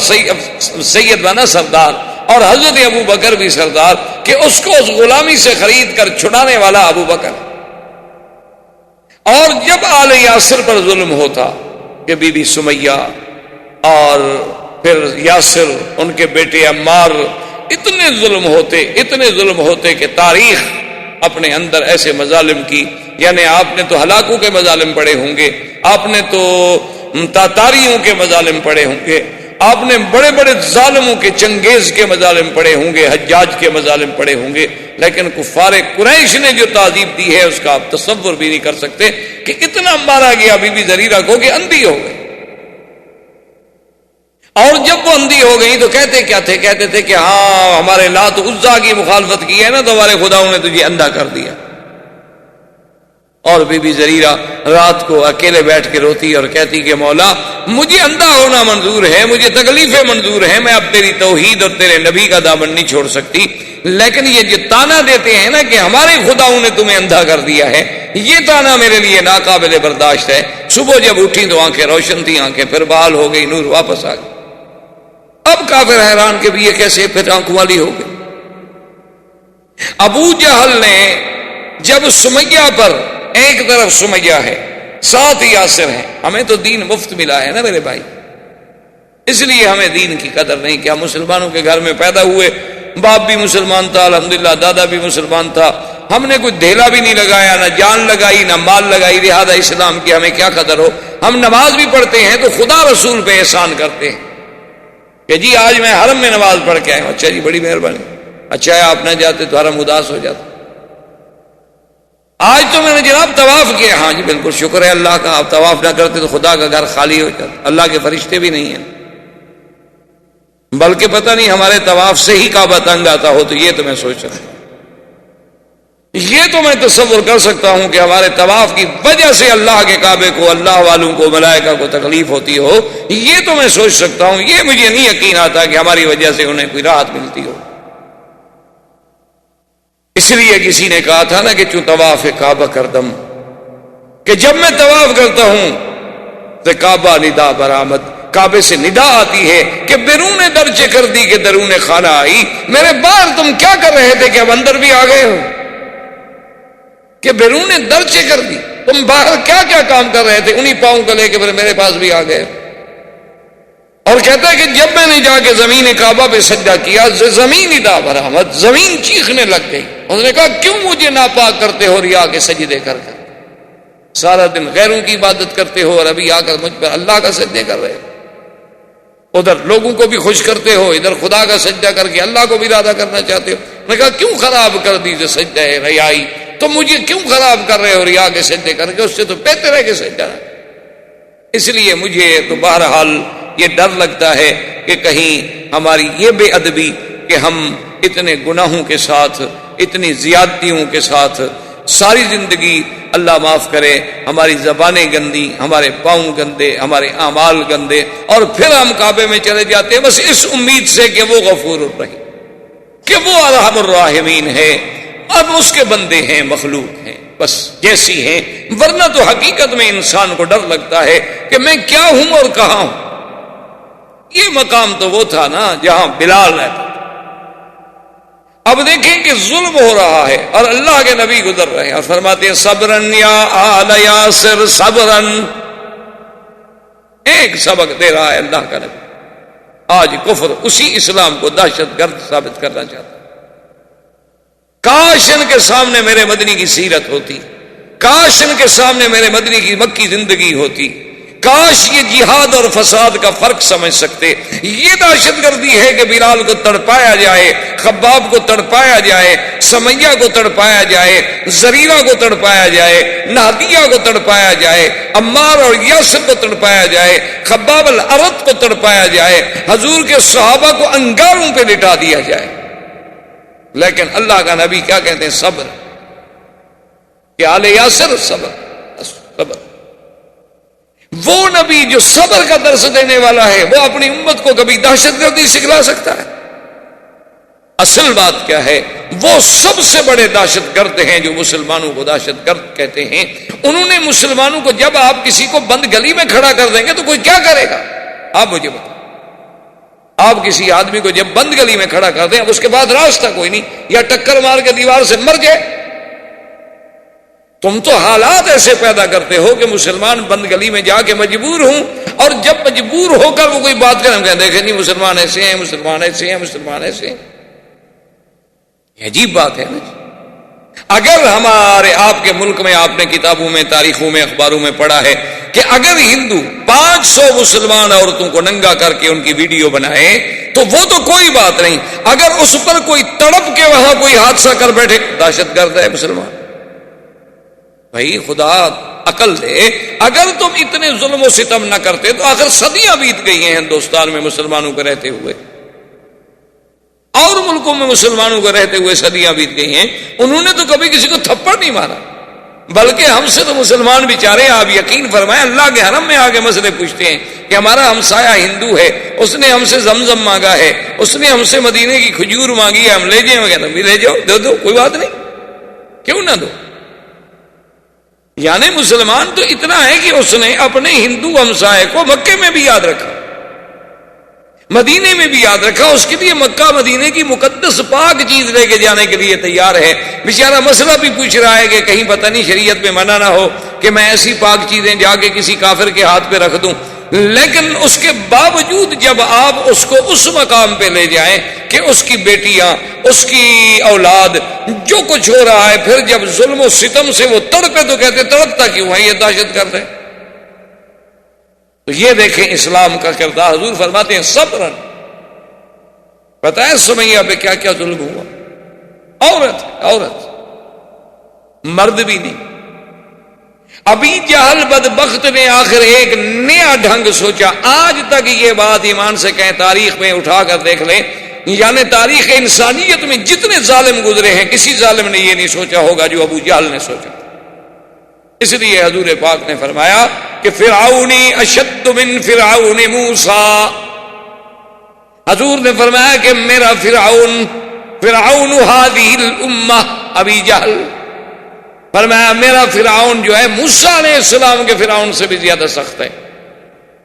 سید بنا سردار، اور حضرت ابو بکر بھی سردار، کہ اس کو اس غلامی سے خرید کر چھڑانے والا ابو بکر۔ اور جب آل یاسر پر ظلم ہوتا کہ بی بی سمیہ اور پھر یاسر ان کے بیٹے عمار، اتنے ظلم ہوتے کہ تاریخ اپنے اندر ایسے مظالم کی، یعنی آپ نے تو ہلاکوں کے مظالم پڑے ہوں گے، آپ نے تو تاتاریوں کے مظالم پڑے ہوں گے، آپ نے بڑے بڑے ظالموں کے، چنگیز کے مظالم پڑے ہوں گے، حجاج کے مظالم پڑے ہوں گے، لیکن کفار قریش نے جو تعذیب دی ہے اس کا آپ تصور بھی نہیں کر سکتے کہ اتنا مارا گیا بی بی زریرہ کو کہ اندھی ہو گئی۔ اور جب وہ اندھی ہو گئی تو کہتے کیا تھے؟ کہتے تھے کہ ہاں ہمارے لات عزا کی مخالفت کی ہے نا تو ہمارے خداؤں نے تجھے اندھا کر دیا۔ اور بی بی زریرہ رات کو اکیلے بیٹھ کے روتی اور کہتی کہ مولا مجھے اندھا ہونا منظور ہے، مجھے تکلیفیں منظور ہیں، میں اب تیری توحید اور تیرے نبی کا دامن نہیں چھوڑ سکتی، لیکن یہ جو تانا دیتے ہیں نا کہ ہمارے خداؤں نے تمہیں اندھا کر دیا ہے، یہ تانا میرے لیے ناقابل برداشت ہے۔ صبح جب اٹھی تو آنکھیں روشن تھیں، آنکھیں پھر بحال ہو گئی، نور واپس آ گئی۔ اب کافر حیران کہ بھی یہ کیسے پھر آنکھوں والی ہو گئی۔ ابو جہل نے جب سمیہ پر، ایک طرف سمیہ ہے، ساتھ یاسر ہیں، ہمیں تو دین مفت ملا ہے نا میرے بھائی، اس لیے ہمیں دین کی قدر نہیں، کیا مسلمانوں کے گھر میں پیدا ہوئے، باپ بھی مسلمان تھا الحمدللہ، دادا بھی مسلمان تھا، ہم نے کوئی دھیلا بھی نہیں لگایا، نہ جان لگائی نہ مال لگائی، لہذا اسلام کی ہمیں کیا قدر ہو۔ ہم نماز بھی پڑھتے ہیں تو خدا رسول پہ احسان کرتے ہیں کہ جی آج میں حرم میں نماز پڑھ کے آیا ہوں، اچھا جی بڑی مہربانی، اچھا ہے آپ نہ جاتے تو حرم اداس ہو جاتا۔ آج تو میں نے جناب طواف کیا، ہاں جی بالکل شکر ہے اللہ کا، آپ طواف نہ کرتے تو خدا کا گھر خالی ہو جاتا، اللہ کے فرشتے بھی نہیں ہیں، بلکہ پتہ نہیں ہمارے طواف سے ہی کعبہ تنگ آتا ہو، تو یہ تو میں سوچ رہا ہوں، یہ تو میں تصور کر سکتا ہوں کہ ہمارے طواف کی وجہ سے اللہ کے کعبے کو، اللہ والوں کو، ملائکہ کو تکلیف ہوتی ہو، یہ تو میں سوچ سکتا ہوں، یہ مجھے نہیں یقین آتا کہ ہماری وجہ سے انہیں کوئی راحت ملتی ہو۔ اس لیے کسی نے کہا تھا نا کہ چوں طواف کعبہ کردم، کہ جب میں طواف کرتا ہوں تو کعبہ ندا برآمد، کعبے سے ندا آتی ہے کہ بیرون درچے کر دی کہ درون خانہ آئی، میرے باہر تم کیا کر رہے تھے کہ اب اندر بھی آ گئے ہو، کہ بیرون درچے کر دی، تم باہر کیا کیا کام کر رہے تھے، انہی پاؤں کو لے کے پھر میرے پاس بھی آ گئے۔ اور کہتا ہے کہ جب میں نے جا کے زمین کعبہ پہ سجدہ کیا، زمین ندا برآمد، زمین چیخنے لگ گئی، انہوں نے کہا کیوں مجھے ناپاک کرتے ہو ریا کے سجدے کر کر، سارا دن غیروں کی عبادت کرتے ہو اور ابھی آ کر مجھ پر اللہ کا سجدے کر رہے ہو، ادھر لوگوں کو بھی خوش کرتے ہو، ادھر خدا کا سجدہ کر کے اللہ کو بھی ارادہ کرنا چاہتے ہو۔ میں نے کہا کیوں خراب کر دی جو سجدہ ہے ریائی، تو مجھے کیوں خراب کر رہے ہو ریا کے سجدے کر کے، اس سے تو بہتر ہے کہ سجدہ۔ اس لیے مجھے تو بہرحال یہ ڈر لگتا ہے کہ کہیں ہماری یہ بے ادبی کہ ہم اتنے گناہوں کے ساتھ، اتنی زیادتیوں کے ساتھ ساری زندگی، اللہ معاف کرے، ہماری زبانیں گندی، ہمارے پاؤں گندے، ہمارے اعمال گندے، اور پھر ہم کعبے میں چلے جاتے ہیں بس اس امید سے کہ وہ غفور الرحیم، کہ وہ ارحم الراحمین ہے، اب اس کے بندے ہیں، مخلوق ہیں، بس جیسی ہیں، ورنہ تو حقیقت میں انسان کو ڈر لگتا ہے کہ میں کیا ہوں اور کہاں ہوں۔ یہ مقام تو وہ تھا نا جہاں بلال رہتا، اب دیکھیں کہ ظلم ہو رہا ہے اور اللہ کے نبی گزر رہے ہیں اور فرماتے ہیں صبرن یا آل یاسر صبرن، ایک سبق دے رہا ہے اللہ کا نبی۔ آج کفر اسی اسلام کو دہشت گرد ثابت کرنا چاہتا ہے۔ کاش ان کے سامنے میرے مدنی کی سیرت ہوتی، کاش ان کے سامنے میرے مدنی کی مکی زندگی ہوتی، کاش یہ جہاد اور فساد کا فرق سمجھ سکتے۔ یہ دہشت گردی ہے کہ بلال کو تڑپایا جائے، خباب کو تڑپایا جائے، سمیہ کو تڑپایا جائے، زریرہ کو تڑپایا جائے، نہدیہ کو تڑپایا جائے، عمار اور یاسر کو تڑپایا جائے، خباب الارت کو تڑپایا جائے، حضور کے صحابہ کو انگاروں پہ لٹا دیا جائے۔ لیکن اللہ کا نبی کیا کہتے ہیں؟ صبر. کہ آل یاسر صبر صبر. وہ نبی جو صبر کا درس دینے والا ہے وہ اپنی امت کو کبھی دہشت گردی سکھلا سکتا ہے؟ اصل بات کیا ہے؟ وہ سب سے بڑے دہشت گرد ہیں جو مسلمانوں کو دہشت گرد کہتے ہیں. انہوں نے مسلمانوں کو، جب آپ کسی کو بند گلی میں کھڑا کر دیں گے تو کوئی کیا کرے گا؟ آپ مجھے بتائیں. آپ کسی آدمی کو جب بند گلی میں کھڑا کر دیں، اب اس کے بعد راستہ کوئی نہیں، یا ٹکر مار کے دیوار سے مر جائے. تم تو حالات ایسے پیدا کرتے ہو کہ مسلمان بند گلی میں جا کے مجبور ہوں، اور جب مجبور ہو کر وہ کوئی بات کریں، ہم کہیں دیکھیں نہیں مسلمان ایسے ہیں، مسلمان ایسے ہیں، مسلمان ایسے ہیں. یہ عجیب بات ہے نا. اگر ہمارے آپ کے ملک میں، آپ نے کتابوں میں، تاریخوں میں، اخباروں میں پڑھا ہے کہ اگر ہندو 500 مسلمان عورتوں کو ننگا کر کے ان کی ویڈیو بنائے تو وہ تو کوئی بات نہیں، اگر اس پر کوئی تڑپ کے وہاں کوئی حادثہ کر بیٹھے، دہشت گرد ہے مسلمان. بھائی خدا عقل دے. اگر تم اتنے ظلم و ستم نہ کرتے تو آخر صدیاں بیت گئی ہیں ہندوستان میں مسلمانوں کے رہتے ہوئے، اور ملکوں میں مسلمانوں کو رہتے ہوئے صدیاں بیت گئی ہیں. انہوں نے تو کبھی کسی کو تھپڑ نہیں مارا، بلکہ ہم سے تو مسلمان بیچارے، آپ یقین فرمائیں، اللہ کے حرم میں آگے مسئلے پوچھتے ہیں کہ ہمارا ہمسایہ ہندو ہے، اس نے ہم سے زمزم مانگا ہے، اس نے ہم سے مدینے کی کھجور مانگی ہے، ہم لے جائیں. کہتے ہیں لے جاؤ، دے دو، کوئی بات نہیں، کیوں نہ دو. یعنی مسلمان تو اتنا ہے کہ اس نے اپنے ہندو ہمسائے کو مکے میں بھی یاد رکھا، مدینے میں بھی یاد رکھا، اس کے لیے مکہ مدینے کی مقدس پاک چیز لے کے جانے کے لیے تیار ہے. بیچارہ مسئلہ بھی پوچھ رہا ہے کہ کہیں پتہ نہیں شریعت میں منع نہ ہو کہ میں ایسی پاک چیزیں جا کے کسی کافر کے ہاتھ پہ رکھ دوں. لیکن اس کے باوجود جب آپ اس کو اس مقام پہ لے جائیں کہ اس کی بیٹیاں، اس کی اولاد، جو کچھ ہو رہا ہے، پھر جب ظلم و ستم سے وہ تڑپے تو کہتے تڑپتا کیوں ہے؟ یہ دہشت گرد ہے. تو یہ دیکھیں اسلام کا کردار. حضور فرماتے ہیں صبرن. پتہ ہے سمیہ پہ کیا کیا ظلم ہوا؟ عورت، مرد بھی نہیں. ابھی جہل بدبخت نے آخر ایک نیا ڈھنگ سوچا. آج تک یہ بات ایمان سے کہیں، تاریخ میں اٹھا کر دیکھ لیں، یعنی تاریخ انسانیت میں جتنے ظالم گزرے ہیں کسی ظالم نے یہ نہیں سوچا ہوگا جو ابو جہل نے سوچا. اس لیے حضور پاک نے فرمایا کہ فرعونی اشد من فرعون موسیٰ. حضور نے فرمایا کہ میرا فرعون هذه الامہ ابی جہل، فرمایا میرا فرعون جو ہے موسیٰ علیہ السلام کے فرعون سے بھی زیادہ سخت ہے.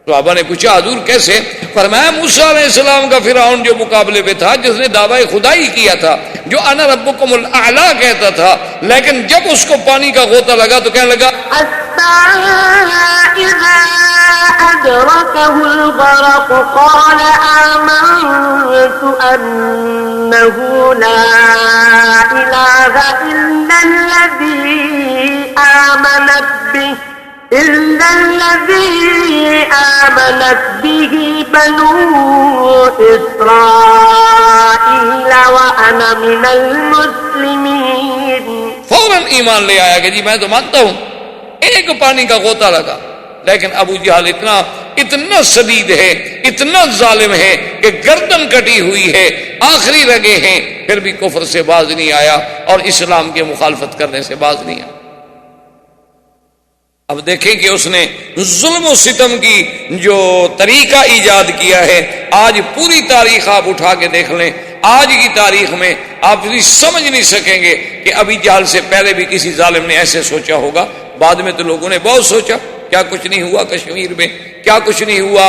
صحابہ نے پوچھا حضور کیسے؟ فرمایا موسیٰ علیہ السلام کا فرعون جو مقابلے پہ تھا، جس نے دعویٰ خدائی کیا تھا، جو انا ربکم الاعلی کہتا تھا، لیکن جب اس کو پانی کا غوطہ لگا تو کہنے لگا اذا ادركه الغرق قال آمنت انه لا اله الا الذي آمنت به بنو اسرائیل وانا من المسلمین. فوراً ایمان لے آیا کہ جی میں تو مانتا ہوں. ایک پانی کا غوطہ لگا، لیکن ابو جہل اتنا شدید ہے، اتنا ظالم ہے کہ گردن کٹی ہوئی ہے، آخری رگے ہیں، پھر بھی کفر سے باز نہیں آیا اور اسلام کے مخالفت کرنے سے باز نہیں آیا. اب دیکھیں کہ اس نے ظلم و ستم کی جو طریقہ ایجاد کیا ہے. آج پوری تاریخ آپ اٹھا کے دیکھ لیں، آج کی تاریخ میں آپ بھی سمجھ نہیں سکیں گے کہ ابھی جہل سے پہلے بھی کسی ظالم نے ایسے سوچا ہوگا. بعد میں تو لوگوں نے بہت سوچا، کیا کچھ نہیں ہوا کشمیر میں، کیا کچھ نہیں ہوا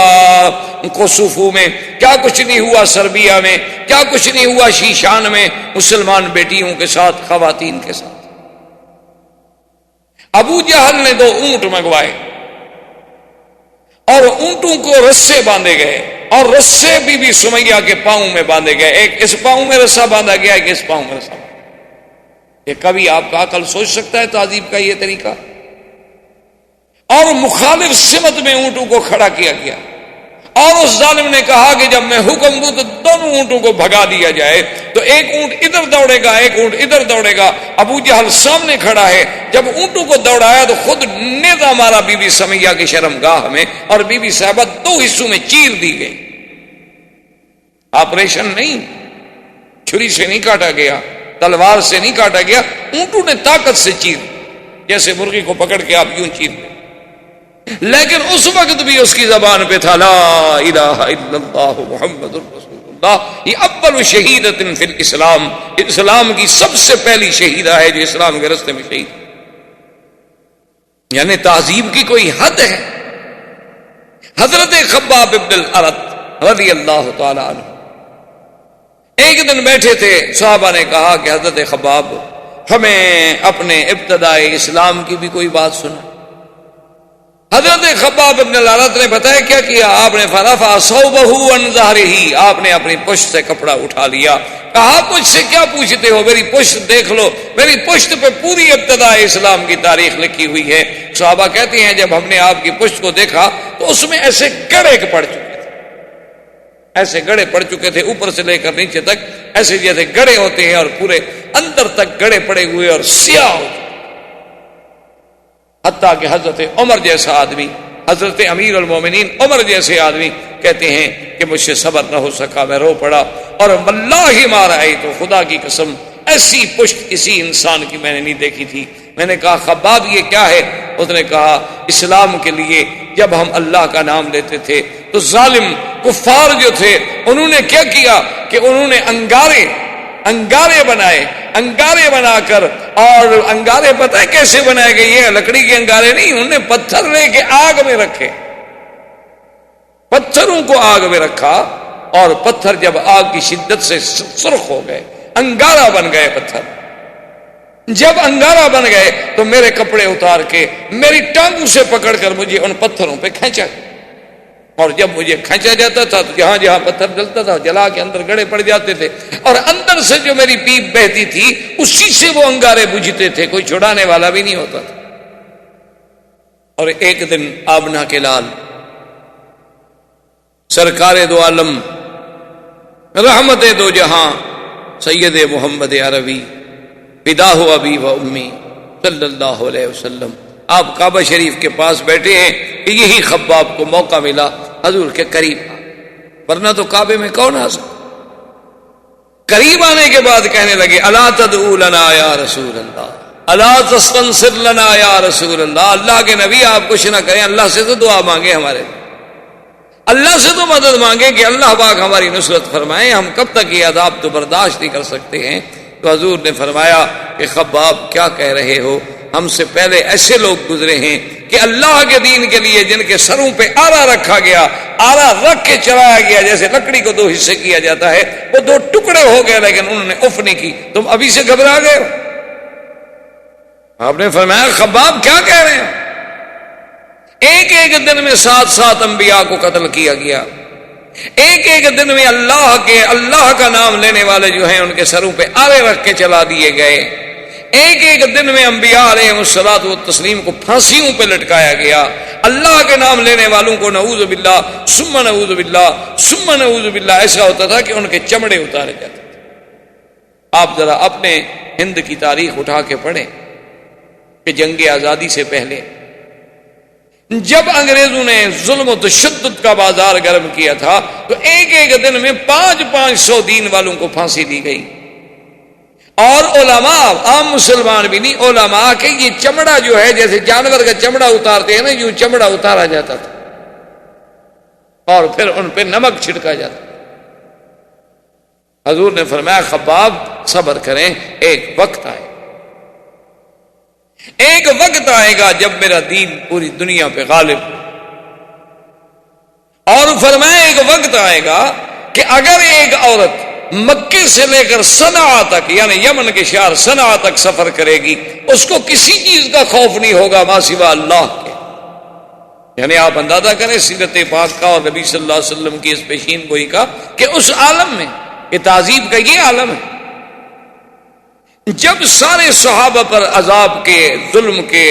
کوسوفو میں، کیا کچھ نہیں ہوا سربیا میں، کیا کچھ نہیں ہوا شیشان میں مسلمان بیٹیوں کے ساتھ، خواتین کے ساتھ. ابو جہل نے 2 اونٹ منگوائے اور اونٹوں کو رسے باندھے گئے، اور رسے بی سمیہ کے پاؤں میں باندھے گئے. ایک اس پاؤں میں رسا باندھا گیا، ایک اس پاؤں میں رسا باندھا. یہ کبھی آپ کا عقل سوچ سکتا ہے تعذیب کا یہ طریقہ؟ اور مخالف سمت میں اونٹوں کو کھڑا کیا گیا، اور اس ظالم نے کہا کہ جب میں حکم دوں تو دونوں اونٹوں کو بھگا دیا جائے. تو ایک اونٹ ادھر دوڑے گا، ایک اونٹ ادھر دوڑے گا. ابو جہل سامنے کھڑا ہے. جب اونٹوں کو دوڑایا تو خود نیزہ مارا بی بی سمیہ کی شرمگاہ میں، اور بی بی صاحبہ 2 حصوں میں چیر دی گئی. آپریشن نہیں، چھری سے نہیں کاٹا گیا، تلوار سے نہیں کاٹا گیا، اونٹوں نے طاقت سے چیر، جیسے مرغی کو پکڑ کے آپ یوں چیر لیں، لیکن اس وقت بھی اس کی زبان پہ تھا لا الہ الا اللہ محمد الرسول اللہ۔ یہ اول شہیدۃ فی الاسلام، اسلام کی سب سے پہلی شہیدہ ہے جو اسلام کے راستے میں شہید، یعنی تہذیب کی کوئی حد ہے۔ حضرت خباب بن الارت رضی اللہ تعالی عنہ ایک دن بیٹھے تھے، صحابہ نے کہا کہ حضرت خباب ہمیں اپنے ابتدائی اسلام کی بھی کوئی بات سنا۔ حضرت خباب بن الارت نے بتایا کیا کیا، آپ نے فرفع ثوبہ عن ظہرہ، آپ نے اپنی پشت سے کپڑا اٹھا لیا، کہا مجھ سے کیا پوچھتے ہو، میری پشت دیکھ لو، میری پشت پہ پوری ابتدا اسلام کی تاریخ لکھی ہوئی ہے۔ صحابہ کہتے ہیں جب ہم نے آپ کی پشت کو دیکھا تو اس میں ایسے گڑے پڑ چکے تھے، ایسے گڑے پڑ چکے تھے اوپر سے لے کر نیچے تک، ایسے جیسے گڑے ہوتے ہیں اور پورے اندر تک گڑے پڑے ہوئے اور سیاہ ہوتے، حتیٰ کہ حضرت عمر جیسا آدمی، حضرت امیر المومنین عمر جیسے آدمی کہتے ہیں کہ مجھ سے صبر نہ ہو سکا، میں رو پڑا، اور واللہ ما رأیت، تو خدا کی قسم ایسی پشت کسی انسان کی میں نے نہیں دیکھی تھی۔ میں نے کہا خباب یہ کیا ہے؟ اس نے کہا اسلام کے لیے جب ہم اللہ کا نام لیتے تھے تو ظالم کفار جو تھے انہوں نے کیا کیا کہ انہوں نے انگارے بنائے، انگارے بنا کر، اور انگارے پتہ ہے کیسے بنائے گئے؟ یہ لکڑی کے انگارے نہیں، انہوں نے پتھر لے کے آگ میں رکھے، پتھروں کو آگ میں رکھا، اور پتھر جب آگ کی شدت سے سرخ ہو گئے، انگارہ بن گئے پتھر۔ جب انگارہ بن گئے تو میرے کپڑے اتار کے میری ٹانگوں سے پکڑ کر مجھے ان پتھروں پہ کھینچا، اور جب مجھے کھینچا جاتا تھا تو جہاں جہاں پتھر جلتا تھا جلا کے اندر گڑے پڑ جاتے تھے، اور اندر سے جو میری پیپ بہتی تھی اسی سے وہ انگارے بجھتے تھے، کوئی چھڑانے والا بھی نہیں ہوتا تھا۔ اور ایک دن آبنا کے لال سرکار دو عالم رحمت دو جہاں سید محمد عربی فداہ ابی و امی صلی اللہ علیہ وسلم، آپ کعبہ شریف کے پاس بیٹھے ہیں کہ یہی خباب کو موقع ملا حضور کے قریب، ورنہ تو کعبے میں کون آ سکتا۔ قریب آنے کے بعد کہنے لگے الا تدعو لنا یا رسول اللہ، الا تستنصر لنا یا رسول اللہ، اللہ کے نبی آپ کچھ نہ کریں، اللہ سے تو دعا مانگے، ہمارے اللہ سے تو مدد مانگے کہ اللہ پاک ہماری نصرت فرمائیں، ہم کب تک یہ عذاب تو برداشت نہیں کر سکتے ہیں۔ تو حضور نے فرمایا کہ خباب کیا کہہ رہے ہو، ہم سے پہلے ایسے لوگ گزرے ہیں کہ اللہ کے دین کے لیے جن کے سروں پہ آرا رکھا گیا، آرا رکھ کے چلایا گیا، جیسے لکڑی کو دو حصے کیا جاتا ہے، وہ دو ٹکڑے ہو گئے لیکن انہوں نے اف نہیں کی، تم ابھی سے گھبرا گئے ہو۔ آپ نے فرمایا خباب کیا کہہ رہے ہیں؟ ایک ایک دن میں 7 انبیاء کو قتل کیا گیا، ایک ایک دن میں اللہ کا نام لینے والے جو ہیں ان کے سروں پہ آرے رکھ کے چلا دیے گئے، ایک ایک دن میں انبیاء علیہ الصلوۃ والتسلیم کو پھانسیوں پہ لٹکایا گیا، اللہ کے نام لینے والوں کو نعوذ باللہ ثم نعوذ باللہ ثم نعوذ باللہ ایسا ہوتا تھا کہ ان کے چمڑے اتارے جاتے تھے۔ آپ ذرا اپنے ہند کی تاریخ اٹھا کے پڑھیں کہ جنگ آزادی سے پہلے جب انگریزوں نے ظلم و تشدد کا بازار گرم کیا تھا تو ایک ایک دن میں 500 دین والوں کو پھانسی دی گئی، اور علماء عام مسلمان بھی نہیں، علماء کہ یہ چمڑا جو ہے جیسے جانور کا چمڑا اتارتے ہیں نا، یوں چمڑا اتارا جاتا تھا اور پھر ان پہ نمک چھڑکا جاتا۔ حضور نے فرمایا خباب صبر کریں، ایک وقت آئے گا جب میرا دین پوری دنیا پہ غالب، اور فرمایا ایک وقت آئے گا کہ اگر ایک عورت مکے سے لے کر صنعاء تک، یعنی یمن کے شہر صنعاء تک سفر کرے گی، اس کو کسی چیز کا خوف نہیں ہوگا ما سوا اللہ کے۔ یعنی آپ اندازہ کریں سیرت پاک کا اور نبی صلی اللہ علیہ وسلم کی اس پیشین گوئی کا کہ اس عالم میں، یہ تہذیب کا یہ عالم ہے، جب سارے صحابہ پر عذاب کے، ظلم کے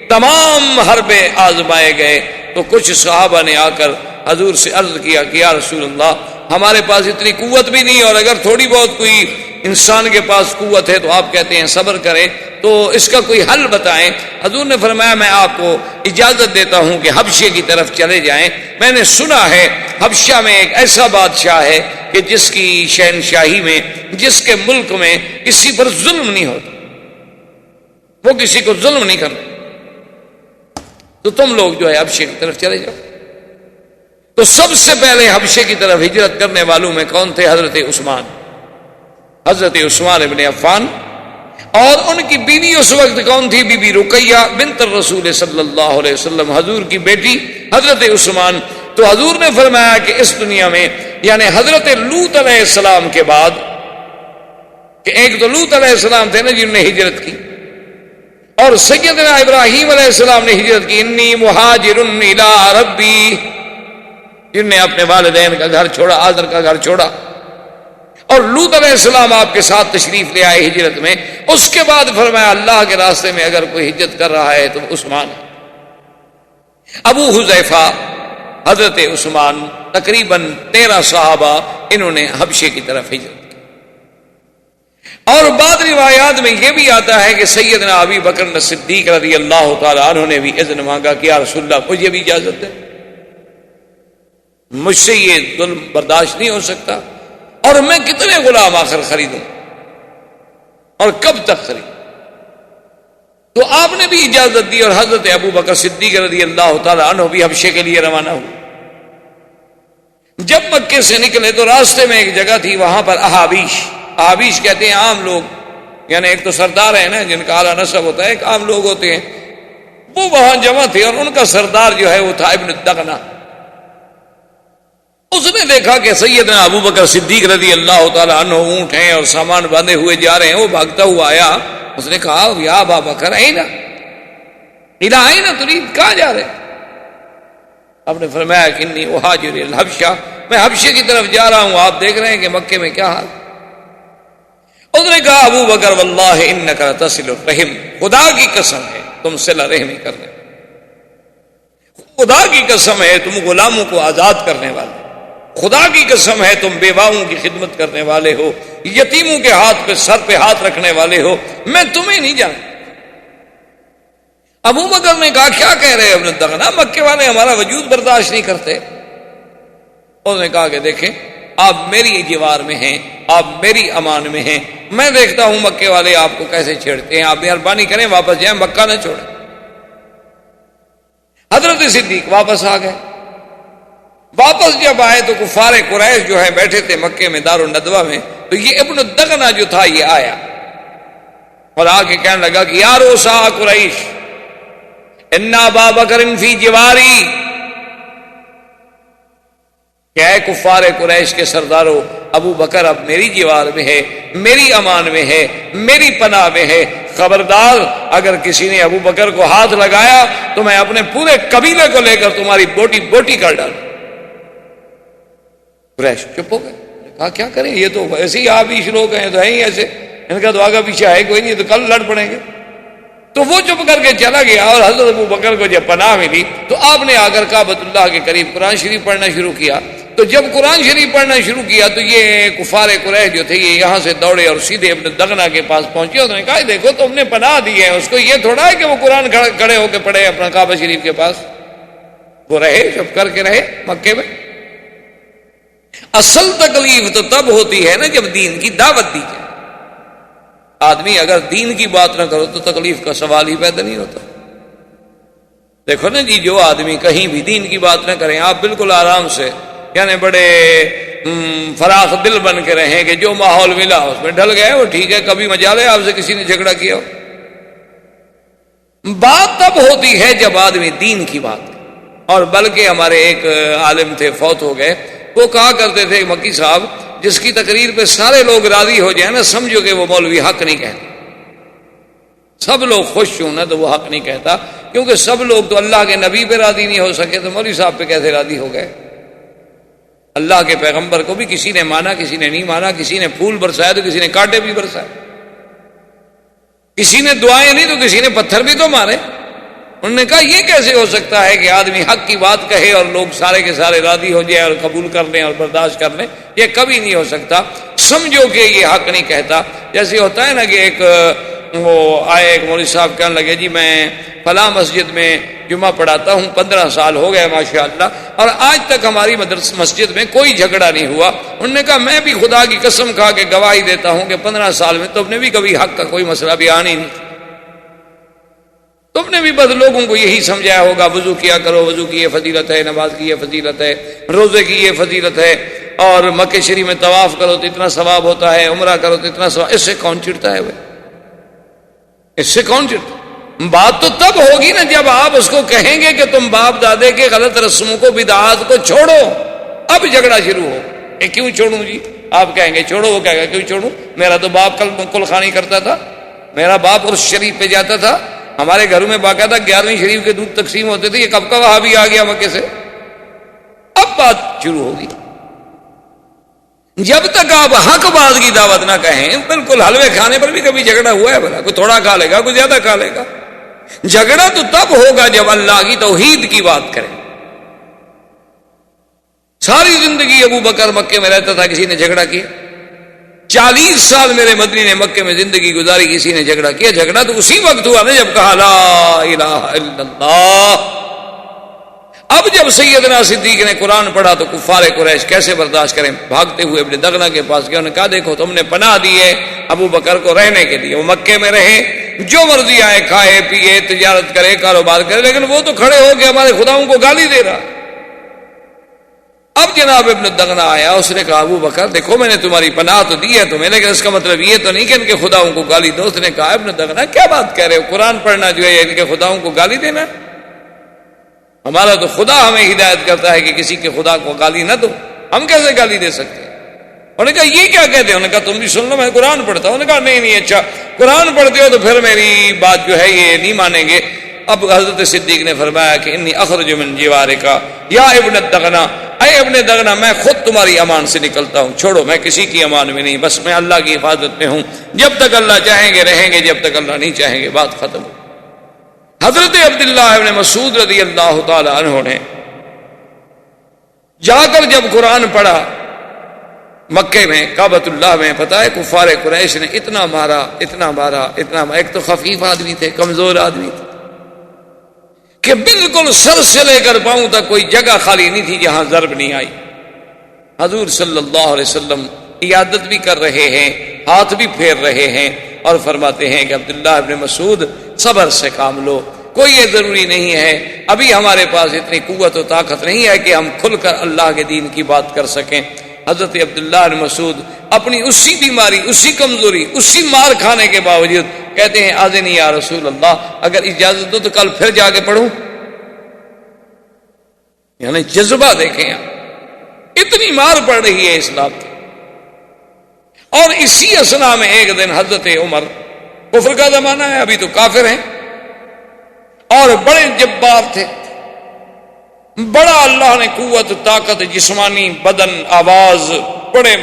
تمام حربے آزمائے گئے تو کچھ صحابہ نے آ کر حضور سے عرض کیا کہ یا رسول اللہ ہمارے پاس اتنی قوت بھی نہیں، اور اگر تھوڑی بہت کوئی انسان کے پاس قوت ہے تو آپ کہتے ہیں صبر کریں، تو اس کا کوئی حل بتائیں۔ حضور نے فرمایا میں آپ کو اجازت دیتا ہوں کہ حبشے کی طرف چلے جائیں، میں نے سنا ہے حبشہ میں ایک ایسا بادشاہ ہے کہ جس کی شہنشاہی میں، جس کے ملک میں کسی پر ظلم نہیں ہوتا، وہ کسی کو ظلم نہیں کرتا، تو تم لوگ جو ہے حبشے کی طرف چلے جاؤ۔ تو سب سے پہلے حبشے کی طرف ہجرت کرنے والوں میں کون تھے؟ حضرت عثمان، حضرت عثمان ابن عفان۔ اور ان کی بیوی اس وقت کون تھی؟ بی بی رقیہ بنت الرسول صلی اللہ علیہ وسلم، حضور کی بیٹی حضرت عثمان۔ تو حضور نے فرمایا کہ اس دنیا میں، یعنی حضرت لوط علیہ السلام کے بعد، کہ ایک تو لوط علیہ السلام تھے نا جنہوں نے ہجرت کی، اور سیدنا ابراہیم علیہ السلام نے ہجرت کی، انی مہاجر الی ربی، جن نے اپنے والدین کا گھر چھوڑا، آذر کا گھر چھوڑا، اور لوط علیہ السلام آپ کے ساتھ تشریف لے آئے ہجرت میں۔ اس کے بعد فرمایا اللہ کے راستے میں اگر کوئی ہجرت کر رہا ہے تو عثمان ہے۔ ابو حذیفہ، حضرت عثمان، تقریباً 13 صحابہ انہوں نے حبشے کی طرف ہجرت کی۔ اور بعض روایات میں یہ بھی آتا ہے کہ سیدنا ابی بکر صدیق رضی اللہ تعالی عنہ نے بھی اذن مانگا کہ یا رسول اللہ مجھے بھی اجازت دے، مجھ سے یہ ظلم برداشت نہیں ہو سکتا، اور میں کتنے غلام آخر خریدوں اور کب تک خریدوں؟ تو آپ نے بھی اجازت دی، اور حضرت ابو بکر صدیق رضی اللہ تعالی عنہ بھی حبشے کے لیے روانہ ہوئے۔ جب مکے سے نکلے تو راستے میں ایک جگہ تھی، وہاں پر احابیش، احابیش کہتے ہیں عام لوگ، یعنی ایک تو سردار ہے نا جن کا اعلیٰ نسب ہوتا ہے، ایک عام لوگ ہوتے ہیں، وہ وہاں جمع تھے، اور ان کا سردار جو ہے وہ تھا ابن الدغنہ۔ اس نے دیکھا کہ سیدنا ابو بکر صدیق رضی اللہ تعالی عنہ اونٹ ہیں اور سامان باندھے ہوئے جا رہے ہیں، وہ بھاگتا ہوا آیا، اس نے کہا یا ابا بکر اینا اینا ترید، کہاں جا رہے؟ آپ نے فرمایا کہ انی اہاجر الی الحبشہ، میں حبشے کی طرف جا رہا ہوں، آپ دیکھ رہے ہیں کہ مکے میں کیا حال۔ اس نے کہا ابو بکر واللہ انک لتصل الرحم، خدا کی قسم ہے تم صلہ رحمی کرنے، خدا کی قسم ہے تم غلاموں کو آزاد کرنے والے، خدا کی قسم ہے تم بیواؤں کی خدمت کرنے والے ہو، یتیموں کے ہاتھ پہ سر پہ ہاتھ رکھنے والے ہو، میں تمہیں نہیں جانتا۔ ابو بکر نے کہا کیا کہہ رہے ابن الدغنہ، مکے والے ہمارا وجود برداشت نہیں کرتے۔ اس نے کہا کہ دیکھیں آپ میری جوار میں ہیں، آپ میری امان میں ہیں، میں دیکھتا ہوں مکے والے آپ کو کیسے چھیڑتے ہیں، آپ مہربانی کریں واپس جائیں، مکہ نہ چھوڑیں۔ حضرت صدیق واپس آ گئے۔ واپس جب آئے تو کفار قریش جو ہے بیٹھے تھے مکے میں دار الندوہ میں، تو یہ ابن الدغنہ جو تھا یہ آیا اور آ کے کہنے لگا کہ یا روسا قریش ان ابا بکر فی جواری، کیا ہے کفار قریش کے سرداروں، ابو بکر اب میری جوار میں ہے، میری امان میں ہے، میری پناہ میں ہے، خبردار اگر کسی نے ابو بکر کو ہاتھ لگایا تو میں اپنے پورے قبیلے کو لے کر تمہاری بوٹی بوٹی کر ڈالوں۔ قریش چپ ہو گئے، کہا کیا کریں، یہ تو ایسے ہی آپ ہی لوگ ہیں تو ہیں ہی ایسے، ان کا تو آگا پیچھے ہے کوئی نہیں، تو کل لڑ پڑیں گے۔ تو وہ چپ کر کے چلا گیا، اور حضرت ابو بکر کو جب پناہ ملی تو آپ نے آ کر کعبۃ اللہ کے قریب قرآن شریف پڑھنا شروع کیا۔ تو جب قرآن شریف پڑھنا شروع کیا تو یہ کفار قریش جو تھے یہ یہاں سے دوڑے اور سیدھے ابن الدغنہ کے پاس پہنچے۔ انہوں نے کہا دیکھو تم نے پناہ دی ہے اس کو، یہ تھوڑا ہے کہ وہ قرآن کھڑے ہو کے پڑھے اپنا کعبہ شریف کے پاس، وہ رہے چپ کر کے رہے مکے میں۔ اصل تکلیف تو تب ہوتی ہے نا جب دین کی دعوت دی جائے، آدمی اگر دین کی بات نہ کرو تو تکلیف کا سوال ہی پیدا نہیں ہوتا۔ دیکھو نا جی، جو آدمی کہیں بھی دین کی بات نہ کریں، آپ بالکل آرام سے یعنی بڑے فراخ دل بن کے رہیں کہ جو ماحول ملا اس میں ڈھل گئے، وہ ٹھیک ہے، کبھی مجال ہے آپ سے کسی نے جھگڑا کیا ہو۔ بات تب ہوتی ہے جب آدمی دین کی بات کرے۔ اور بلکہ ہمارے ایک عالم تھے فوت ہو گئے، وہ کہا کرتے تھے مکی صاحب جس کی تقریر پہ سارے لوگ راضی ہو جائیں نا سمجھو کہ وہ مولوی حق نہیں کہتا، سب لوگ خوش ہوں نا تو وہ حق نہیں کہتا، کیونکہ سب لوگ تو اللہ کے نبی پہ راضی نہیں ہو سکے تو مولوی صاحب پہ کیسے راضی ہو گئے؟ اللہ کے پیغمبر کو بھی کسی نے مانا کسی نے نہیں مانا، کسی نے پھول برسائے تو کسی نے کانٹے بھی برسائے، کسی نے دعائیں نہیں تو کسی نے پتھر بھی تو مارے، انہوں نے کہا یہ کیسے ہو سکتا ہے کہ آدمی حق کی بات کہے اور لوگ سارے کے سارے راضی ہو جائے اور قبول کر لیں اور برداشت کر لیں؟ یہ کبھی نہیں ہو سکتا. سمجھو کہ یہ حق نہیں کہتا. جیسے ہوتا ہے نا کہ وہ آئے ایک مولوی صاحب کہنے لگے جی میں فلاں مسجد میں جمعہ پڑھاتا ہوں، 15 سال ہو گئے ماشاءاللہ، اور آج تک ہماری مسجد میں کوئی جھگڑا نہیں ہوا. انہوں نے کہا میں بھی خدا کی قسم کھا کے گواہی دیتا ہوں کہ 15 سال میں تم نے بھی کبھی حق کا کوئی مسئلہ بیان ہی نہیں. تم نے بھی بس لوگوں کو یہی سمجھایا ہوگا وضو کیا کرو، وضو کی یہ فضیلت ہے، نماز کی یہ فضیلت ہے، روزے کی یہ فضیلت ہے، اور مکہ شریف میں طواف کرو تو اتنا ثواب ہوتا ہے، عمرہ کرو تو اتنا ثواب. اس سے کون چڑھتا ہے؟ اس سے کون چڑھتا؟ بات تو تب ہوگی نا جب آپ اس کو کہیں گے کہ تم باپ دادے کے غلط رسموں کو، بدعات کو چھوڑو. اب جھگڑا شروع ہو. کیوں چھوڑوں جی؟ آپ کہیں گے چھوڑو، وہ کہے گا کیوں چھوڑوں؟ میرا تو باپ کل خانی کرتا تھا، میرا باپ عرس شریف پہ جاتا تھا، ہمارے گھروں میں باقاعدہ 11ویں شریف کے دودھ تقسیم ہوتے تھے. یہ کب کا وہاں بھی آ گیا مکے سے؟ اب بات شروع ہوگی. جب تک آپ حق بات کی دعوت نہ کہیں، بالکل حلوے کھانے پر بھی کبھی جھگڑا ہوا ہے بھلا؟ کوئی تھوڑا کھا لے گا، کوئی زیادہ کھا لے گا. جھگڑا تو تب ہوگا جب اللہ کی توحید کی بات کریں. ساری زندگی ابو بکر مکے میں رہتا تھا، کسی نے جھگڑا کیا؟ 40 سال میرے مدنی نے مکے میں زندگی گزاری، کسی نے جھگڑا کیا؟ جھگڑا تو اسی وقت ہوا نا جب کہا لا الہ الا اللہ. اب جب سیدنا صدیق نے قرآن پڑھا تو کفار قریش کیسے برداشت کریں؟ بھاگتے ہوئے ابن دغنہ کے پاس گئے. انہوں نے کہا دیکھو تم نے پناہ دی ہے ابو بکر کو رہنے کے لیے، وہ مکے میں رہے، جو مرضی آئے کھائے پیے، تجارت کرے، کاروبار کرے، لیکن وہ تو کھڑے ہو کے ہمارے خداؤں کو گالی دے رہا. اب جناب ابن دغنہ آیا، اس نے کہا ابو بکر دیکھو میں نے تمہاری پناہ تو دی ہے تمہیں، لیکن اس کا مطلب یہ تو نہیں کہ ان کے خداؤں کو گالی دو. اس نے کہا ابن دغنہ کیا بات کہہ رہے ہو؟ قرآن پڑھنا جو ہے ان کے خداؤں کو گالی دینا؟ ہمارا تو خدا ہمیں ہدایت کرتا ہے کہ کسی کے خدا کو گالی نہ دو، ہم کیسے گالی دے سکتے ہیں؟ انہوں نے کہا یہ کیا کہتے ہیں؟ انہوں نے کہا تم بھی سن لو، میں قرآن پڑھتا ہوں. انہوں نے کہا نہیں اچھا قرآن پڑھتے ہو تو پھر میری بات جو ہے یہ نہیں مانیں گے. اب حضرت صدیق نے فرمایا کہ انی اخرج من جوارک یا ابن الدغنہ، اے ابن دغنہ میں خود تمہاری امان سے نکلتا ہوں، چھوڑو میں کسی کی امان میں نہیں، بس میں اللہ کی حفاظت میں ہوں. جب تک اللہ چاہیں گے رہیں گے، جب تک اللہ نہیں چاہیں گے بات ختم. حضرت عبداللہ ابن مسعود رضی اللہ تعالی عنہ نے جا کر جب قرآن پڑھا مکے میں کعبۃ اللہ میں، پتہ ہے کفار قریش نے اتنا مارا اتنا مارا اتنا مارا. ایک تو خفیف آدمی تھے، کمزور آدمی تھے کہ بالکل سر سے لے کر پاؤں تک کوئی جگہ خالی نہیں تھی جہاں ضرب نہیں آئی. حضور صلی اللہ علیہ وسلم عیادت بھی کر رہے ہیں، ہاتھ بھی پھیر رہے ہیں، اور فرماتے ہیں کہ عبداللہ ابن مسعود صبر سے کام لو، کوئی یہ ضروری نہیں ہے، ابھی ہمارے پاس اتنی قوت و طاقت نہیں ہے کہ ہم کھل کر اللہ کے دین کی بات کر سکیں. حضرت عبداللہ ابن مسعود اپنی اسی بیماری، اسی کمزوری، اسی مار کھانے کے باوجود کہتے ہیں آذنی یا رسول اللہ، اگر اجازت دو تو کل پھر جا کے پڑھوں. یعنی جذبہ دیکھیں آپ، اتنی مار پڑ رہی ہے اسلام کی. اور اسی اسنا میں ایک دن حضرت عمر، کفر کا زمانہ ہے، ابھی تو کافر ہیں اور بڑے جبار تھے، بڑا اللہ نے قوت طاقت جسمانی بدن آواز، بڑے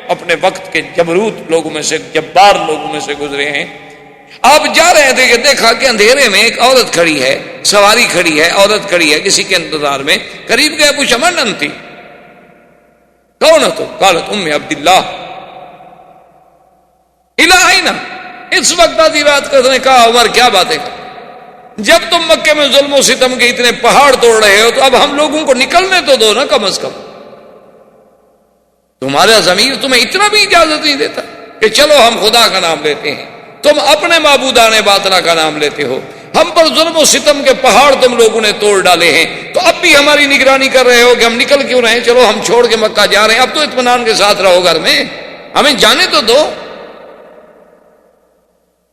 اپنے وقت کے جبروت لوگوں میں سے، جبار لوگوں میں سے گزرے ہیں. آپ جا رہے تھے کہ دیکھا کہ اندھیرے میں ایک عورت کھڑی ہے، سواری کھڑی ہے، عورت کھڑی ہے کسی کے انتظار میں. قریب گئے پوچھا من انتی، کون ہے تو؟ قالت ام عبداللہ الہینا. اس وقت آدھی رات کو نے کہا عمر کیا باتیں کر، جب تم مکے میں ظلم و ستم کے اتنے پہاڑ توڑ رہے ہو تو اب ہم لوگوں کو نکلنے تو دو نا کم از کم. تمہارا ضمیر تمہیں اتنا بھی اجازت نہیں دیتا کہ چلو ہم خدا کا نام لیتے ہیں، تم اپنے معبودان باطلا کا نام لیتے ہو. ہم پر ظلم و ستم کے پہاڑ تم لوگوں نے توڑ ڈالے ہیں، تو اب بھی ہماری نگرانی کر رہے ہو کہ ہم نکل کیوں رہے ہیں؟ چلو ہم چھوڑ کے مکہ جا رہے ہیں، اب تو اطمینان کے ساتھ رہو گھر میں، ہمیں جانے تو دو.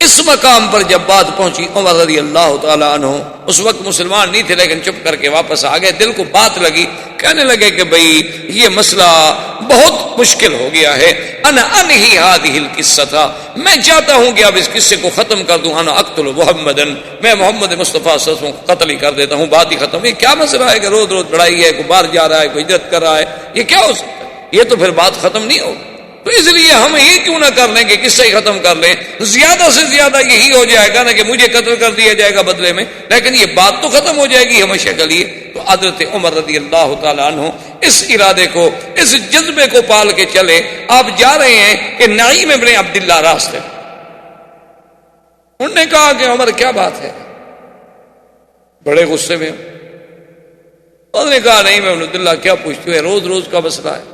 اس مقام پر جب بات پہنچی عمر رضی اللہ تعالیٰ عنہ اس وقت مسلمان نہیں تھے لیکن چپ کر کے واپس آ گئے. دل کو بات لگی، کہنے لگے کہ بھئی یہ مسئلہ بہت مشکل ہو گیا ہے. انا انہی ہذہ القصہ، میں چاہتا ہوں کہ اب اس قصے کو ختم کر دوں. انا اقتل محمدن، میں محمد مصطفیٰ صلی اللہ علیہ وسلم کو قتل ہی کر دیتا ہوں، بات ہی ختم. یہ کیا مسئلہ ہے کہ روز روز لڑائی ہے، کوئی باہر جا رہا ہے، کوئی ہجرت کر رہا ہے، یہ کیا ہو سکتا ہے؟ یہ تو پھر بات ختم نہیں ہوگی. تو اس لیے ہم یہ کیوں نہ کر لیں کہ قصہ ہی ختم کر لیں. زیادہ سے زیادہ یہی ہو جائے گا نا کہ مجھے قتل کر دیا جائے گا بدلے میں، لیکن یہ بات تو ختم ہو جائے گی ہمیشہ کے لیے. تو حضرت عمر رضی اللہ تعالیٰ عنہ اس ارادے کو، اس جذبے کو پال کے چلے. آپ جا رہے ہیں کہ نعیم ابن عبداللہ راستے، انہوں نے کہا کہ عمر کیا بات ہے، بڑے غصے میں. انہوں نے کہا نہیں میں ابن عبداللہ کیا پوچھتے ہوئے، روز روز کا مسئلہ ہے.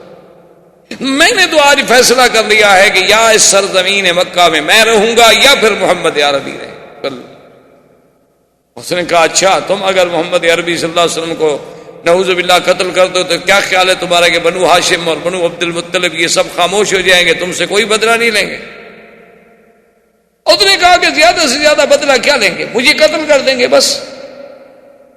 میں نے تو آج فیصلہ کر لیا ہے کہ یا اس سرزمین مکہ میں رہوں گا یا پھر محمد عربی رہے. اس نے کہا اچھا تم اگر محمد عربی صلی اللہ علیہ وسلم کو نعوذ باللہ قتل کر دو تو کیا خیال ہے تمہارا کہ بنو ہاشم اور بنو عبد المطلب یہ سب خاموش ہو جائیں گے، تم سے کوئی بدلہ نہیں لیں گے؟ اس نے کہا کہ زیادہ سے زیادہ بدلہ کیا لیں گے، مجھے قتل کر دیں گے بس.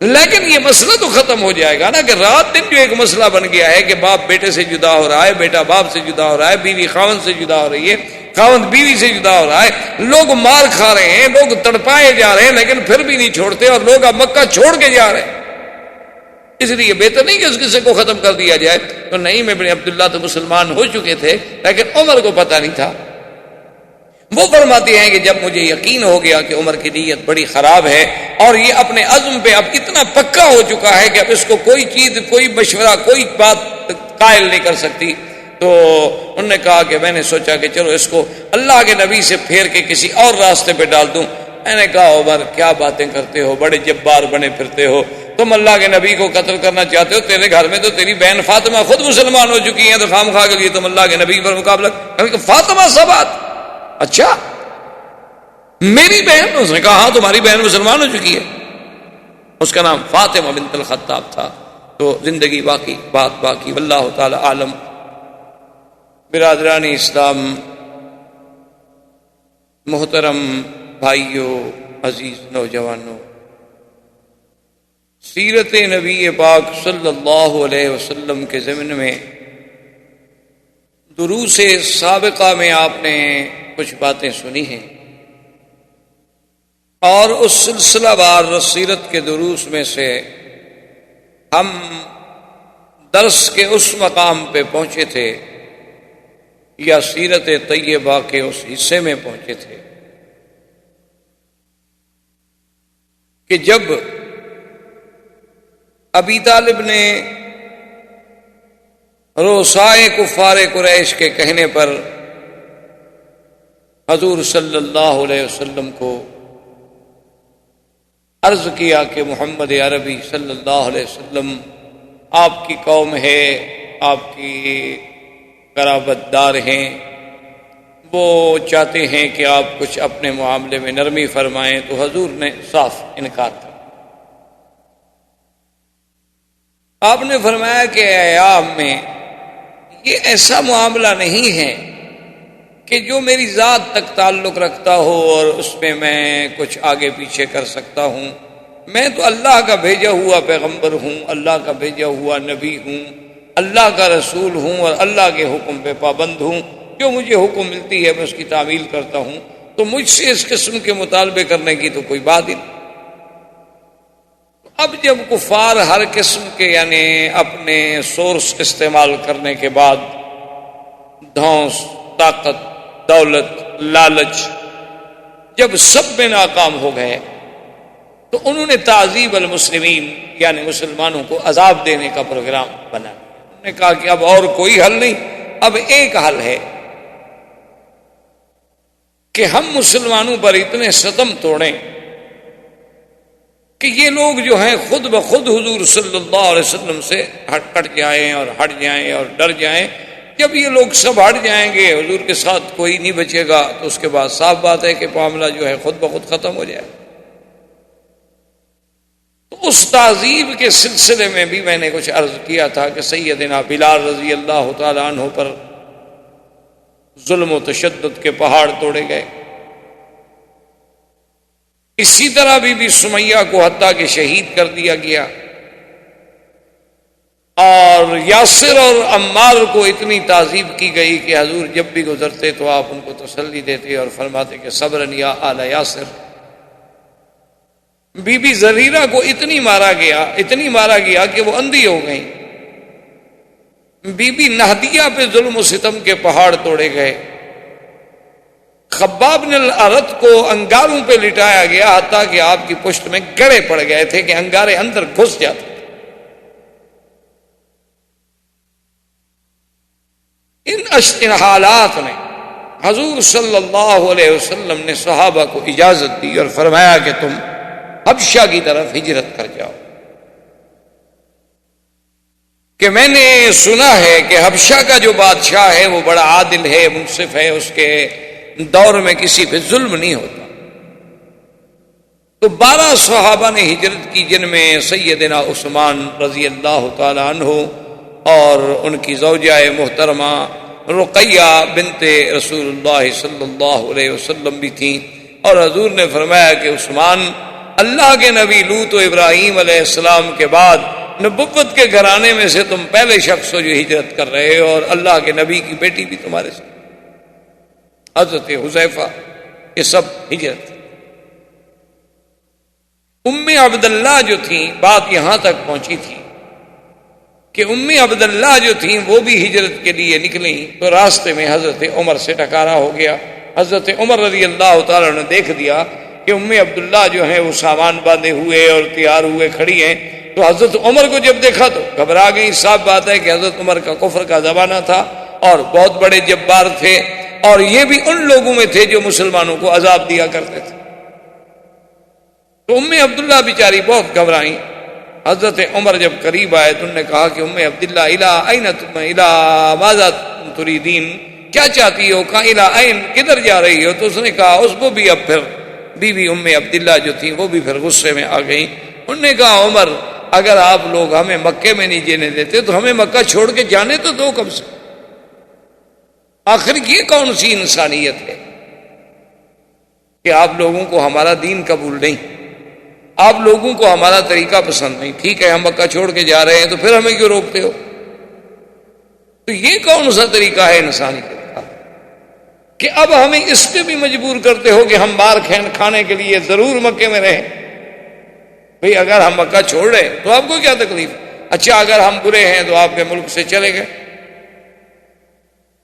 لیکن یہ مسئلہ تو ختم ہو جائے گا نا کہ رات دن جو ایک مسئلہ بن گیا ہے کہ باپ بیٹے سے جدا ہو رہا ہے، بیٹا باپ سے جدا ہو رہا ہے، بیوی خاوند سے جدا ہو رہی ہے، خاوند بیوی سے جدا ہو رہا ہے، لوگ مار کھا رہے ہیں، لوگ تڑپائے جا رہے ہیں لیکن پھر بھی نہیں چھوڑتے، اور لوگ اب مکہ چھوڑ کے جا رہے ہیں. اس لیے بہتر نہیں کہ اس قصے کو ختم کر دیا جائے. تو نعیم ابن عبداللہ تو مسلمان ہو چکے تھے لیکن عمر کو پتہ نہیں تھا. وہ فرماتے ہیں کہ جب مجھے یقین ہو گیا کہ عمر کی نیت بڑی خراب ہے اور یہ اپنے عزم پہ اب اتنا پکا ہو چکا ہے کہ اب اس کو کوئی چیز، کوئی مشورہ، کوئی بات قائل نہیں کر سکتی، تو انہوں نے کہا کہ میں نے سوچا کہ چلو اس کو اللہ کے نبی سے پھیر کے کسی اور راستے پہ ڈال دوں. میں نے کہا عمر کیا باتیں کرتے ہو، بڑے جبار بنے پھرتے ہو، تم اللہ کے نبی کو قتل کرنا چاہتے ہو، تیرے گھر میں تو تیری بہن فاطمہ خود مسلمان ہو چکی ہیں، تو خام خواہ کے لیے تم اللہ کے نبی پر مقابلہ. فاطمہ سبات، اچھا میری بہن؟ اس نے کہا ہاں تمہاری بہن مسلمان ہو چکی ہے. اس کا نام فاطمہ بنت الخطاب تھا. تو زندگی باقی، بات باقی، واللہ تعالی عالم. برادران اسلام، محترم بھائیوں، عزیز نوجوانوں، سیرت نبی پاک صلی اللہ علیہ وسلم کے ضمن میں دروس سابقہ میں آپ نے کچھ باتیں سنی ہیں، اور اس سلسلہ وار سیرت کے دروس میں سے ہم درس کے اس مقام پہ پہنچے تھے یا سیرت طیبہ کے اس حصے میں پہنچے تھے کہ جب ابی طالب نے روسائے کفار قریش کے کہنے پر حضور صلی اللہ علیہ وسلم کو عرض کیا کہ محمد عربی صلی اللہ علیہ وسلم آپ کی قوم ہے، آپ کی قرابت دار ہیں، وہ چاہتے ہیں کہ آپ کچھ اپنے معاملے میں نرمی فرمائیں. تو حضور نے صاف انکار کیا. آپ نے فرمایا کہ ایام میں یہ ایسا معاملہ نہیں ہے کہ جو میری ذات تک تعلق رکھتا ہو اور اس میں کچھ آگے پیچھے کر سکتا ہوں. میں تو اللہ کا بھیجا ہوا پیغمبر ہوں، اللہ کا بھیجا ہوا نبی ہوں، اللہ کا رسول ہوں، اور اللہ کے حکم پہ پابند ہوں. جو مجھے حکم ملتی ہے میں اس کی تعمیل کرتا ہوں. تو مجھ سے اس قسم کے مطالبے کرنے کی تو کوئی بات ہی نہیں. اب جب کفار ہر قسم کے یعنی اپنے سورس استعمال کرنے کے بعد دھونس، طاقت، دولت، لالچ جب سب میں ناکام ہو گئے تو انہوں نے تعذیب المسلمین یعنی مسلمانوں کو عذاب دینے کا پروگرام بنا. انہوں نے کہا کہ اب اور کوئی حل نہیں، اب ایک حل ہے کہ ہم مسلمانوں پر اتنے ستم توڑیں کہ یہ لوگ جو ہیں خود بخود حضور صلی اللہ علیہ وسلم سے ہٹ جائیں اور ہٹ جائیں اور ڈر جائیں. جب یہ لوگ سب ہٹ جائیں گے، حضور کے ساتھ کوئی نہیں بچے گا، تو اس کے بعد صاف بات ہے کہ معاملہ جو ہے خود بخود ختم ہو جائے. تو اس تعذیب کے سلسلے میں بھی میں نے کچھ عرض کیا تھا کہ سیدنا بلال رضی اللہ تعالی عنہ پر ظلم و تشدد کے پہاڑ توڑے گئے. اسی طرح بی سمیہ کو حتیٰ کہ شہید کر دیا گیا، اور یاسر اور عمار کو اتنی تعذیب کی گئی کہ حضور جب بھی گزرتے تو آپ ان کو تسلی دیتے اور فرماتے کہ صبرن یا آل یاسر. بی بی زریرہ کو اتنی مارا گیا کہ وہ اندھی ہو گئیں. بی بی نہدیہ پہ ظلم و ستم کے پہاڑ توڑے گئے، خباب بن الارت کو انگاروں پہ لٹایا گیا، حتیٰ کہ آپ کی پشت میں گڑے پڑ گئے تھے کہ انگارے اندر گھس جاتے. ان حالات میں حضور صلی اللہ علیہ وسلم نے صحابہ کو اجازت دی اور فرمایا کہ تم حبشہ کی طرف ہجرت کر جاؤ، کہ میں نے سنا ہے کہ حبشہ کا جو بادشاہ ہے وہ بڑا عادل ہے، منصف ہے، اس کے دور میں کسی پہ ظلم نہیں ہوتا. تو 12 صحابہ نے ہجرت کی، جن میں سیدنا عثمان رضی اللہ تعالی عنہ اور ان کی زوجہ محترمہ رقیہ بنت رسول اللہ صلی اللہ علیہ وسلم بھی تھیں. اور حضور نے فرمایا کہ عثمان، اللہ کے نبی لوط و ابراہیم علیہ السلام کے بعد نبوت کے گھرانے میں سے تم پہلے شخص ہو جو ہجرت کر رہے ہو، اور اللہ کے نبی کی بیٹی بھی تمہارے ساتھ، حضرت حذیفہ، یہ سب ہجرت. ام عبداللہ جو تھیں، بات یہاں تک پہنچی تھی کہ ام عبداللہ جو تھیں وہ بھی ہجرت کے لیے نکلیں، تو راستے میں حضرت عمر سے ٹکرانا ہو گیا. حضرت عمر رضی اللہ تعالیٰ نے دیکھ دیا کہ ام عبداللہ جو ہیں وہ سامان باندھے ہوئے اور تیار ہوئے کھڑی ہیں، تو حضرت عمر کو جب دیکھا تو گھبرا گئی. صاف بات ہے کہ حضرت عمر کا کفر کا زمانہ تھا اور بہت بڑے جبار تھے، اور یہ بھی ان لوگوں میں تھے جو مسلمانوں کو عذاب دیا کرتے تھے. تو ام عبداللہ بیچاری بہت گھبرائیں. حضرت عمر جب قریب آئے تو انہوں نے کہا کہ ام عبداللہ الا این تم الا ماذا تریدین، کیا چاہتی ہو، کہاں الا این، کدھر جا رہی ہو؟ تو اس نے کہا، اس کو بھی اب پھر بیوی ام عبداللہ جو تھی وہ بھی پھر غصے میں آ گئی. انہوں نے کہا، عمر اگر آپ لوگ ہمیں مکے میں نہیں جینے دیتے تو ہمیں مکہ چھوڑ کے جانے تو دو کم سے. آخر یہ کون سی انسانیت ہے کہ آپ لوگوں کو ہمارا دین قبول نہیں، آپ لوگوں کو ہمارا طریقہ پسند نہیں. ٹھیک ہے، ہم مکہ چھوڑ کے جا رہے ہیں تو پھر ہمیں کیوں روکتے ہو؟ تو یہ کون سا طریقہ ہے انسانیت کا کہ اب ہمیں اس پہ بھی مجبور کرتے ہو کہ ہم مار کھانے کے لیے ضرور مکے میں رہیں؟ بھئی اگر ہم مکہ چھوڑ رہے ہیں تو آپ کو کیا تکلیف؟ اچھا اگر ہم برے ہیں تو آپ کے ملک سے چلے گئے.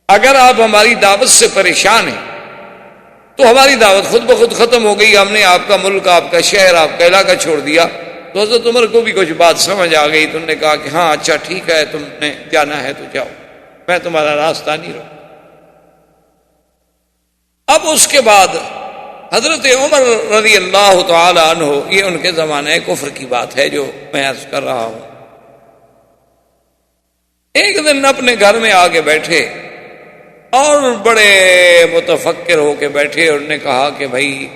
اگر آپ ہماری دعوت سے پریشان ہیں تو ہماری دعوت خود بخود ختم ہو گئی، ہم نے آپ کا ملک، آپ کا شہر، آپ کا علاقہ چھوڑ دیا. تو حضرت عمر کو بھی کچھ بات سمجھ آ گئی. تو انہوں نے کہا کہ ہاں اچھا ٹھیک ہے، تم نے جانا ہے تو جاؤ، میں تمہارا راستہ نہیں روکوں. اب اس کے بعد حضرت عمر رضی اللہ تعالی عنہ، یہ ان کے زمانے کفر کی بات ہے جو میں عرض کر رہا ہوں. ایک دن اپنے گھر میں آگے بیٹھے اور بڑے متفکر ہو کے بیٹھے، اور نے کہا کہ بھائی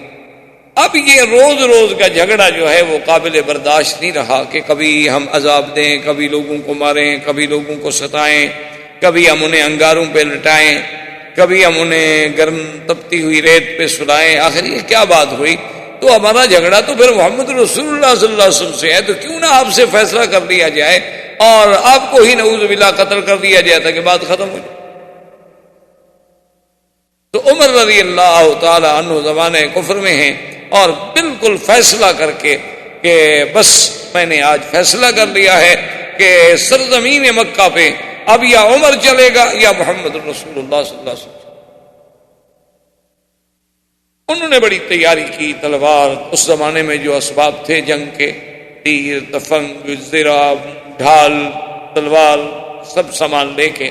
اب یہ روز روز کا جھگڑا جو ہے وہ قابل برداشت نہیں رہا کہ کبھی ہم عذاب دیں، کبھی لوگوں کو ماریں، کبھی لوگوں کو ستائیں، کبھی ہم انہیں انگاروں پہ لٹائیں، کبھی ہم انہیں گرم تپتی ہوئی ریت پہ سلائیں. آخر یہ کیا بات ہوئی؟ تو ہمارا جھگڑا تو پھر محمد رسول اللہ صلی اللہ علیہ وسلم سے ہے، تو کیوں نہ آپ سے فیصلہ کر لیا جائے اور آپ کو ہی نعوذ باللہ قتل کر دیا جائے تاکہ بات ختم ہو جائے. تو عمر رضی اللہ تعالی عنہ زمانے کفر میں ہیں اور بالکل فیصلہ کر کے کہ بس میں نے آج فیصلہ کر لیا ہے کہ سرزمین مکہ پہ اب یا عمر چلے گا یا محمد رسول اللہ صلی اللہ علیہ وسلم. انہوں نے بڑی تیاری کی. تلوار، اس زمانے میں جو اسباب تھے جنگ کے، تیر، تفنگ، زرہ، ڈھال، تلوار، سب سامان لے کے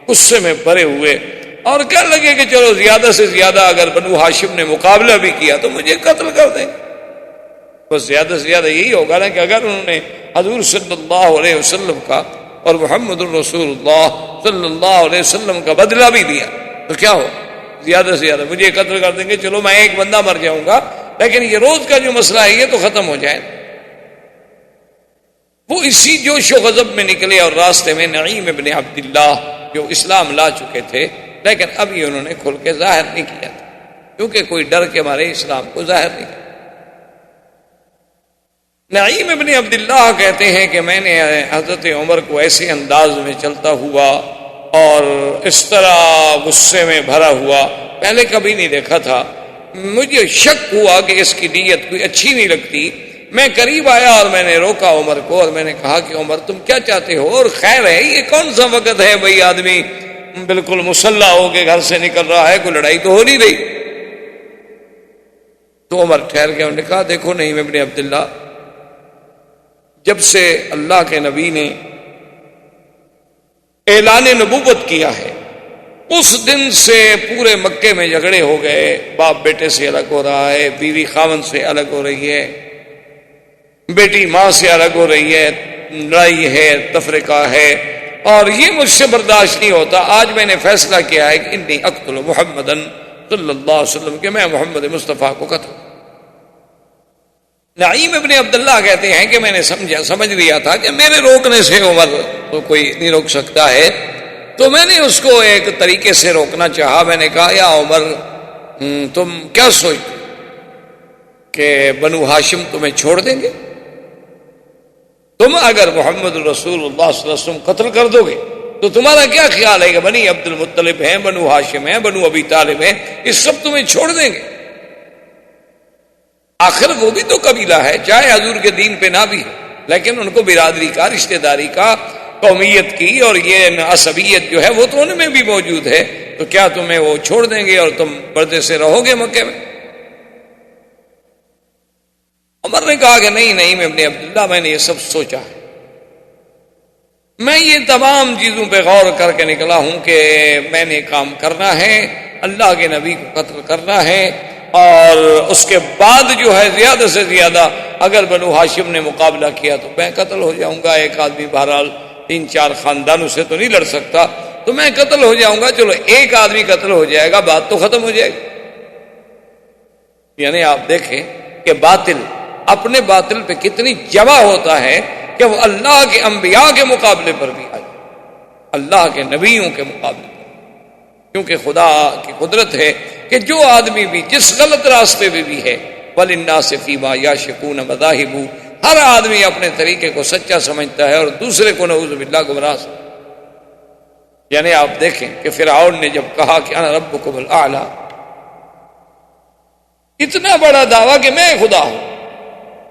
غصے میں بھرے ہوئے اور کہنے لگے کہ چلو زیادہ سے زیادہ اگر بنو ہاشم نے مقابلہ بھی کیا تو مجھے قتل کر دیں. بس زیادہ سے زیادہ یہی ہوگا نا کہ اگر انہوں نے حضور صلی اللہ علیہ وسلم کا اور محمد الرسول اللہ صلی اللہ علیہ وسلم کا بدلہ بھی لیا تو کیا ہو؟ زیادہ سے زیادہ مجھے قتل کر دیں گے. چلو میں ایک بندہ مر جاؤں گا لیکن یہ روز کا جو مسئلہ ہے یہ تو ختم ہو جائے. وہ اسی جوش و غضب میں نکلے اور راستے میں نعیم ابن عبداللہ جو اسلام لا چکے تھے لیکن ابھی انہوں نے کھل کے ظاہر نہیں کیا تھا کیونکہ کوئی ڈر کے مارے اسلام کو ظاہر نہیں کیا. نعیم ابن عبداللہ کہتے ہیں کہ میں نے حضرت عمر کو ایسے انداز میں چلتا ہوا اور اس طرح غصے میں بھرا ہوا پہلے کبھی نہیں دیکھا تھا. مجھے شک ہوا کہ اس کی نیت کوئی اچھی نہیں لگتی میں قریب آیا اور میں نے روکا عمر کو، اور میں نے کہا کہ عمر تم کیا چاہتے ہو؟ اور خیر ہے، یہ کون سا وقت ہے بھائی آدمی بالکل مسلح ہو کے گھر سے نکل رہا ہے، کوئی لڑائی تو ہو نہیں رہی۔ تو عمر ٹھہر گیا، انہوں نے کہا دیکھو نہیں ابن عبداللہ، جب سے اللہ کے نبی نے اعلان نبوت کیا ہے اس دن سے پورے مکے میں جھگڑے ہو گئے، باپ بیٹے سے الگ ہو رہا ہے، بیوی خاوند سے الگ ہو رہی ہے، بیٹی ماں سے الگ ہو رہی ہے، لڑائی ہے، تفرقہ ہے، اور یہ مجھ سے برداشت نہیں ہوتا۔ آج میں نے فیصلہ کیا ہے کہ انی اقتل محمدن صلی اللہ علیہ وسلم، کہ میں محمد مصطفیٰ کو قتل۔ نعیم ابن عبداللہ کہتے ہیں کہ میں نے سمجھ لیا تھا کہ میرے روکنے سے عمر تو کوئی نہیں روک سکتا ہے، تو میں نے اس کو ایک طریقے سے روکنا چاہا۔ میں نے کہا یا عمر تم کیا سوچتے کہ بنو ہاشم تمہیں چھوڑ دیں گے؟ تم اگر محمد رسول اللہ صلی اللہ علیہ وسلم قتل کر دو گے تو تمہارا کیا خیال ہے کہ بنی عبد المطلب ہیں، بنو ہاشم ہیں، بنو ابی طالب ہیں، یہ سب تمہیں چھوڑ دیں گے؟ آخر وہ بھی تو قبیلہ ہے، چاہے حضور کے دین پہ نہ بھی ہے، لیکن ان کو برادری کا، رشتہ داری کا، قومیت کی اور یہ عصبیت جو ہے وہ تو ان میں بھی موجود ہے، تو کیا تمہیں وہ چھوڑ دیں گے اور تم پردے سے رہو گے مکے میں؟ عمر نے کہا کہ نہیں نہیں ابن عبداللہ، میں نے یہ سب سوچا ہے، میں یہ تمام چیزوں پہ غور کر کے نکلا ہوں کہ میں نے کام کرنا ہے، اللہ کے نبی کو قتل کرنا ہے، اور اس کے بعد جو ہے زیادہ سے زیادہ اگر بنو ہاشم نے مقابلہ کیا تو میں قتل ہو جاؤں گا۔ ایک آدمی بہرحال 3-4 خاندانوں سے تو نہیں لڑ سکتا، تو میں قتل ہو جاؤں گا، چلو ایک آدمی قتل ہو جائے گا، بات تو ختم ہو جائے گی۔ یعنی آپ دیکھیں کہ باطل اپنے باطل پہ کتنی جمع ہوتا ہے کہ وہ اللہ کے انبیاء کے مقابلے پر بھی آئے، اللہ کے نبیوں کے مقابلے پر، کیونکہ خدا کی قدرت ہے کہ جو آدمی بھی جس غلط راستے پہ بھی ہے، وَلِلنَّاسِ فِيمَا يَشْكُونَ مَذَاهِبُ، ہر آدمی اپنے طریقے کو سچا سمجھتا ہے اور دوسرے کو نعوذ باللہ گمراہ سمجھتا۔ یعنی آپ دیکھیں کہ فرعون نے جب کہا کہ انا ربکم الاعلی، اتنا بڑا دعویٰ کہ میں خدا ہوں۔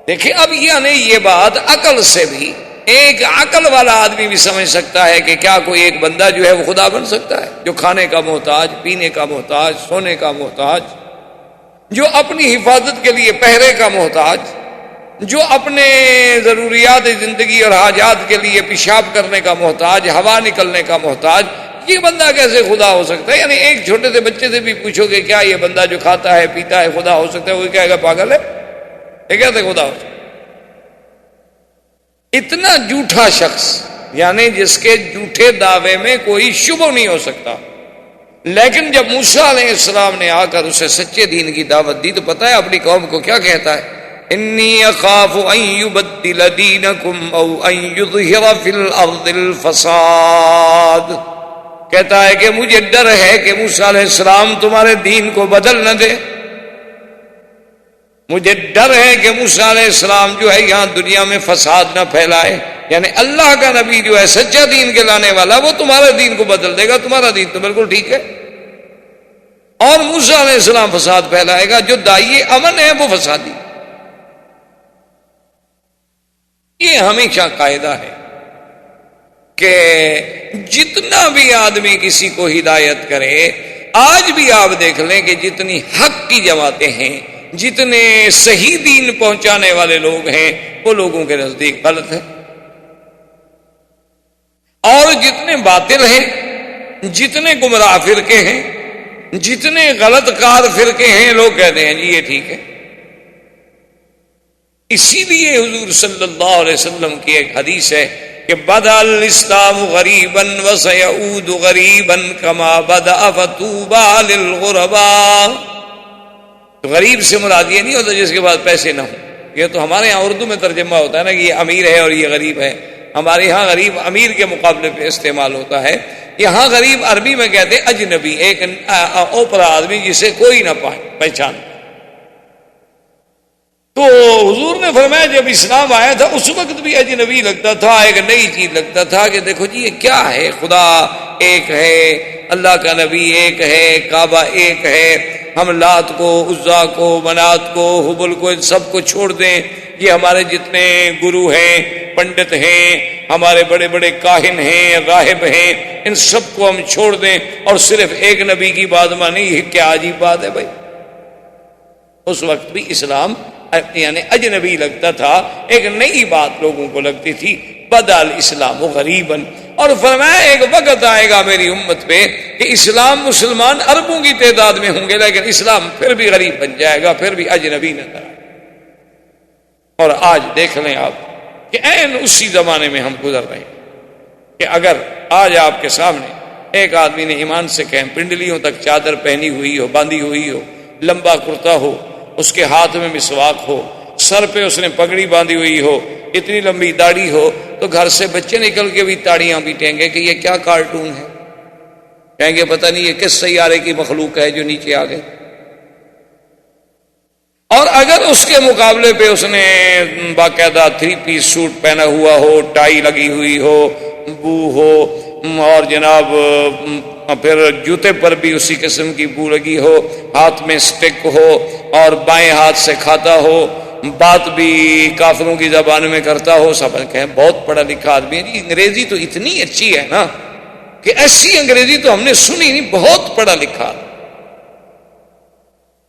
دیکھیں اب یعنی یہ بات عقل سے بھی، ایک عقل والا آدمی بھی سمجھ سکتا ہے کہ کیا کوئی ایک بندہ جو ہے وہ خدا بن سکتا ہے، جو کھانے کا محتاج، پینے کا محتاج، سونے کا محتاج، جو اپنی حفاظت کے لیے پہرے کا محتاج، جو اپنے ضروریات زندگی اور حاجات کے لیے پیشاب کرنے کا محتاج، ہوا نکلنے کا محتاج، یہ بندہ کیسے خدا ہو سکتا ہے؟ یعنی ایک چھوٹے سے بچے سے بھی پوچھو کہ کیا یہ بندہ جو کھاتا ہے پیتا ہے خدا ہو سکتا ہے، وہ کہے گا پاگل ہے، یہ کیسے خدا ہو سکتا ہے؟ اتنا جھوٹا شخص، یعنی جس کے جھوٹے دعوے میں کوئی شبہ نہیں ہو سکتا۔ لیکن جب موسیٰ علیہ السلام نے آ کر اسے سچے دین کی دعوت دی تو پتہ ہے اپنی قوم کو کیا کہتا ہے؟ انی اخاف ان یبدل دینکم او ان یظہر فی الارض الفساد، کہتا ہے کہ مجھے ڈر ہے کہ موسیٰ علیہ السلام تمہارے دین کو بدل نہ دے، مجھے ڈر ہے کہ موسیٰ علیہ السلام جو ہے یہاں دنیا میں فساد نہ پھیلائے۔ یعنی اللہ کا نبی جو ہے سچا دین کے لانے والا، وہ تمہارے دین کو بدل دے گا، تمہارا دین تو بالکل ٹھیک ہے، اور موسیٰ علیہ السلام فساد پھیلائے گا، جو داعی امن ہے وہ فسادی۔ یہ ہمیشہ قاعدہ ہے کہ جتنا بھی آدمی کسی کو ہدایت کرے، آج بھی آپ دیکھ لیں کہ جتنی حق کی جماعتیں ہیں، جتنے صحیح دین پہنچانے والے لوگ ہیں، وہ لوگوں کے نزدیک غلط ہیں، اور جتنے باطل ہیں، جتنے گمراہ فرقے ہیں، جتنے غلط کار فرقے ہیں، لوگ کہتے ہیں جی یہ ٹھیک ہے۔ اسی لیے حضور صلی اللہ علیہ وسلم کی ایک حدیث ہے کہ بدأ الاسلام غریبا وسیعود غریبا کما بدأ فطوبى للغرباء۔ تو غریب سے مراد یہ نہیں ہوتا جس کے پاس پیسے نہ ہوں، یہ تو ہمارے یہاں اردو میں ترجمہ ہوتا ہے نا کہ یہ امیر ہے اور یہ غریب ہے، ہمارے یہاں غریب امیر کے مقابلے پہ استعمال ہوتا ہے، یہاں غریب عربی میں کہتے ہیں اجنبی، ایک اوپرا آدمی جسے کوئی نہ پہچان۔ تو حضور نے فرمایا جب اسلام آیا تھا اس وقت بھی اجنبی لگتا تھا، ایک نئی چیز لگتا تھا کہ دیکھو جی یہ کیا ہے، خدا ایک ہے، اللہ کا نبی ایک ہے، کعبہ ایک ہے، ہم لات کو، عزا کو، منات کو، حبل کو، ان سب کو چھوڑ دیں، یہ ہمارے جتنے گرو ہیں، پنڈت ہیں، ہمارے بڑے بڑے کاہن ہیں، راہب ہیں، ان سب کو ہم چھوڑ دیں اور صرف ایک نبی کی بات مانیں، یہ کیا عجیب بات ہے بھائی۔ اس وقت بھی اسلام یعنی اجنبی لگتا تھا، ایک نئی بات لوگوں کو لگتی تھی، بدل اسلام غریباً، اور فرمایا ایک وقت آئے گا میری امت پہ کہ اسلام مسلمان اربوں کی تعداد میں ہوں گے، لیکن اسلام پھر بھی غریب بن جائے گا، پھر بھی اجنبی نظر آئے۔ اور آج دیکھ لیں آپ کہ عین اسی زمانے میں ہم گزر رہے ہیں کہ اگر آج آپ کے سامنے ایک آدمی نے ایمان سے کہیں پنڈلیوں تک چادر پہنی ہوئی ہو، باندھی ہوئی ہو، لمبا کرتا ہو، اس کے ہاتھ میں مسواک ہو، سر پہ اس نے پگڑی باندھی ہوئی ہو، اتنی لمبی داڑھی ہو، تو گھر سے بچے نکل کے بھی تاڑیاں پیٹیں گے کہ یہ کیا کارٹون ہے، کہیں گے پتہ نہیں یہ کس سیارے کی مخلوق ہے جو نیچے آ گئی۔ اور اگر اس کے مقابلے پہ اس نے باقاعدہ 3 پیس سوٹ پہنا ہوا ہو، ٹائی لگی ہوئی ہو، بو ہو، اور جناب پھر جوتے پر بھی اسی قسم کی بو لگی ہو، ہاتھ میں سٹک ہو اور بائیں ہاتھ سے کھاتا ہو، بات بھی کافروں کی زبان میں کرتا ہو، سب کہیں بہت پڑھا لکھا آدمی ہے جی، انگریزی تو اتنی اچھی ہے نا کہ ایسی انگریزی تو ہم نے سنی نہیں، بہت پڑھا لکھا،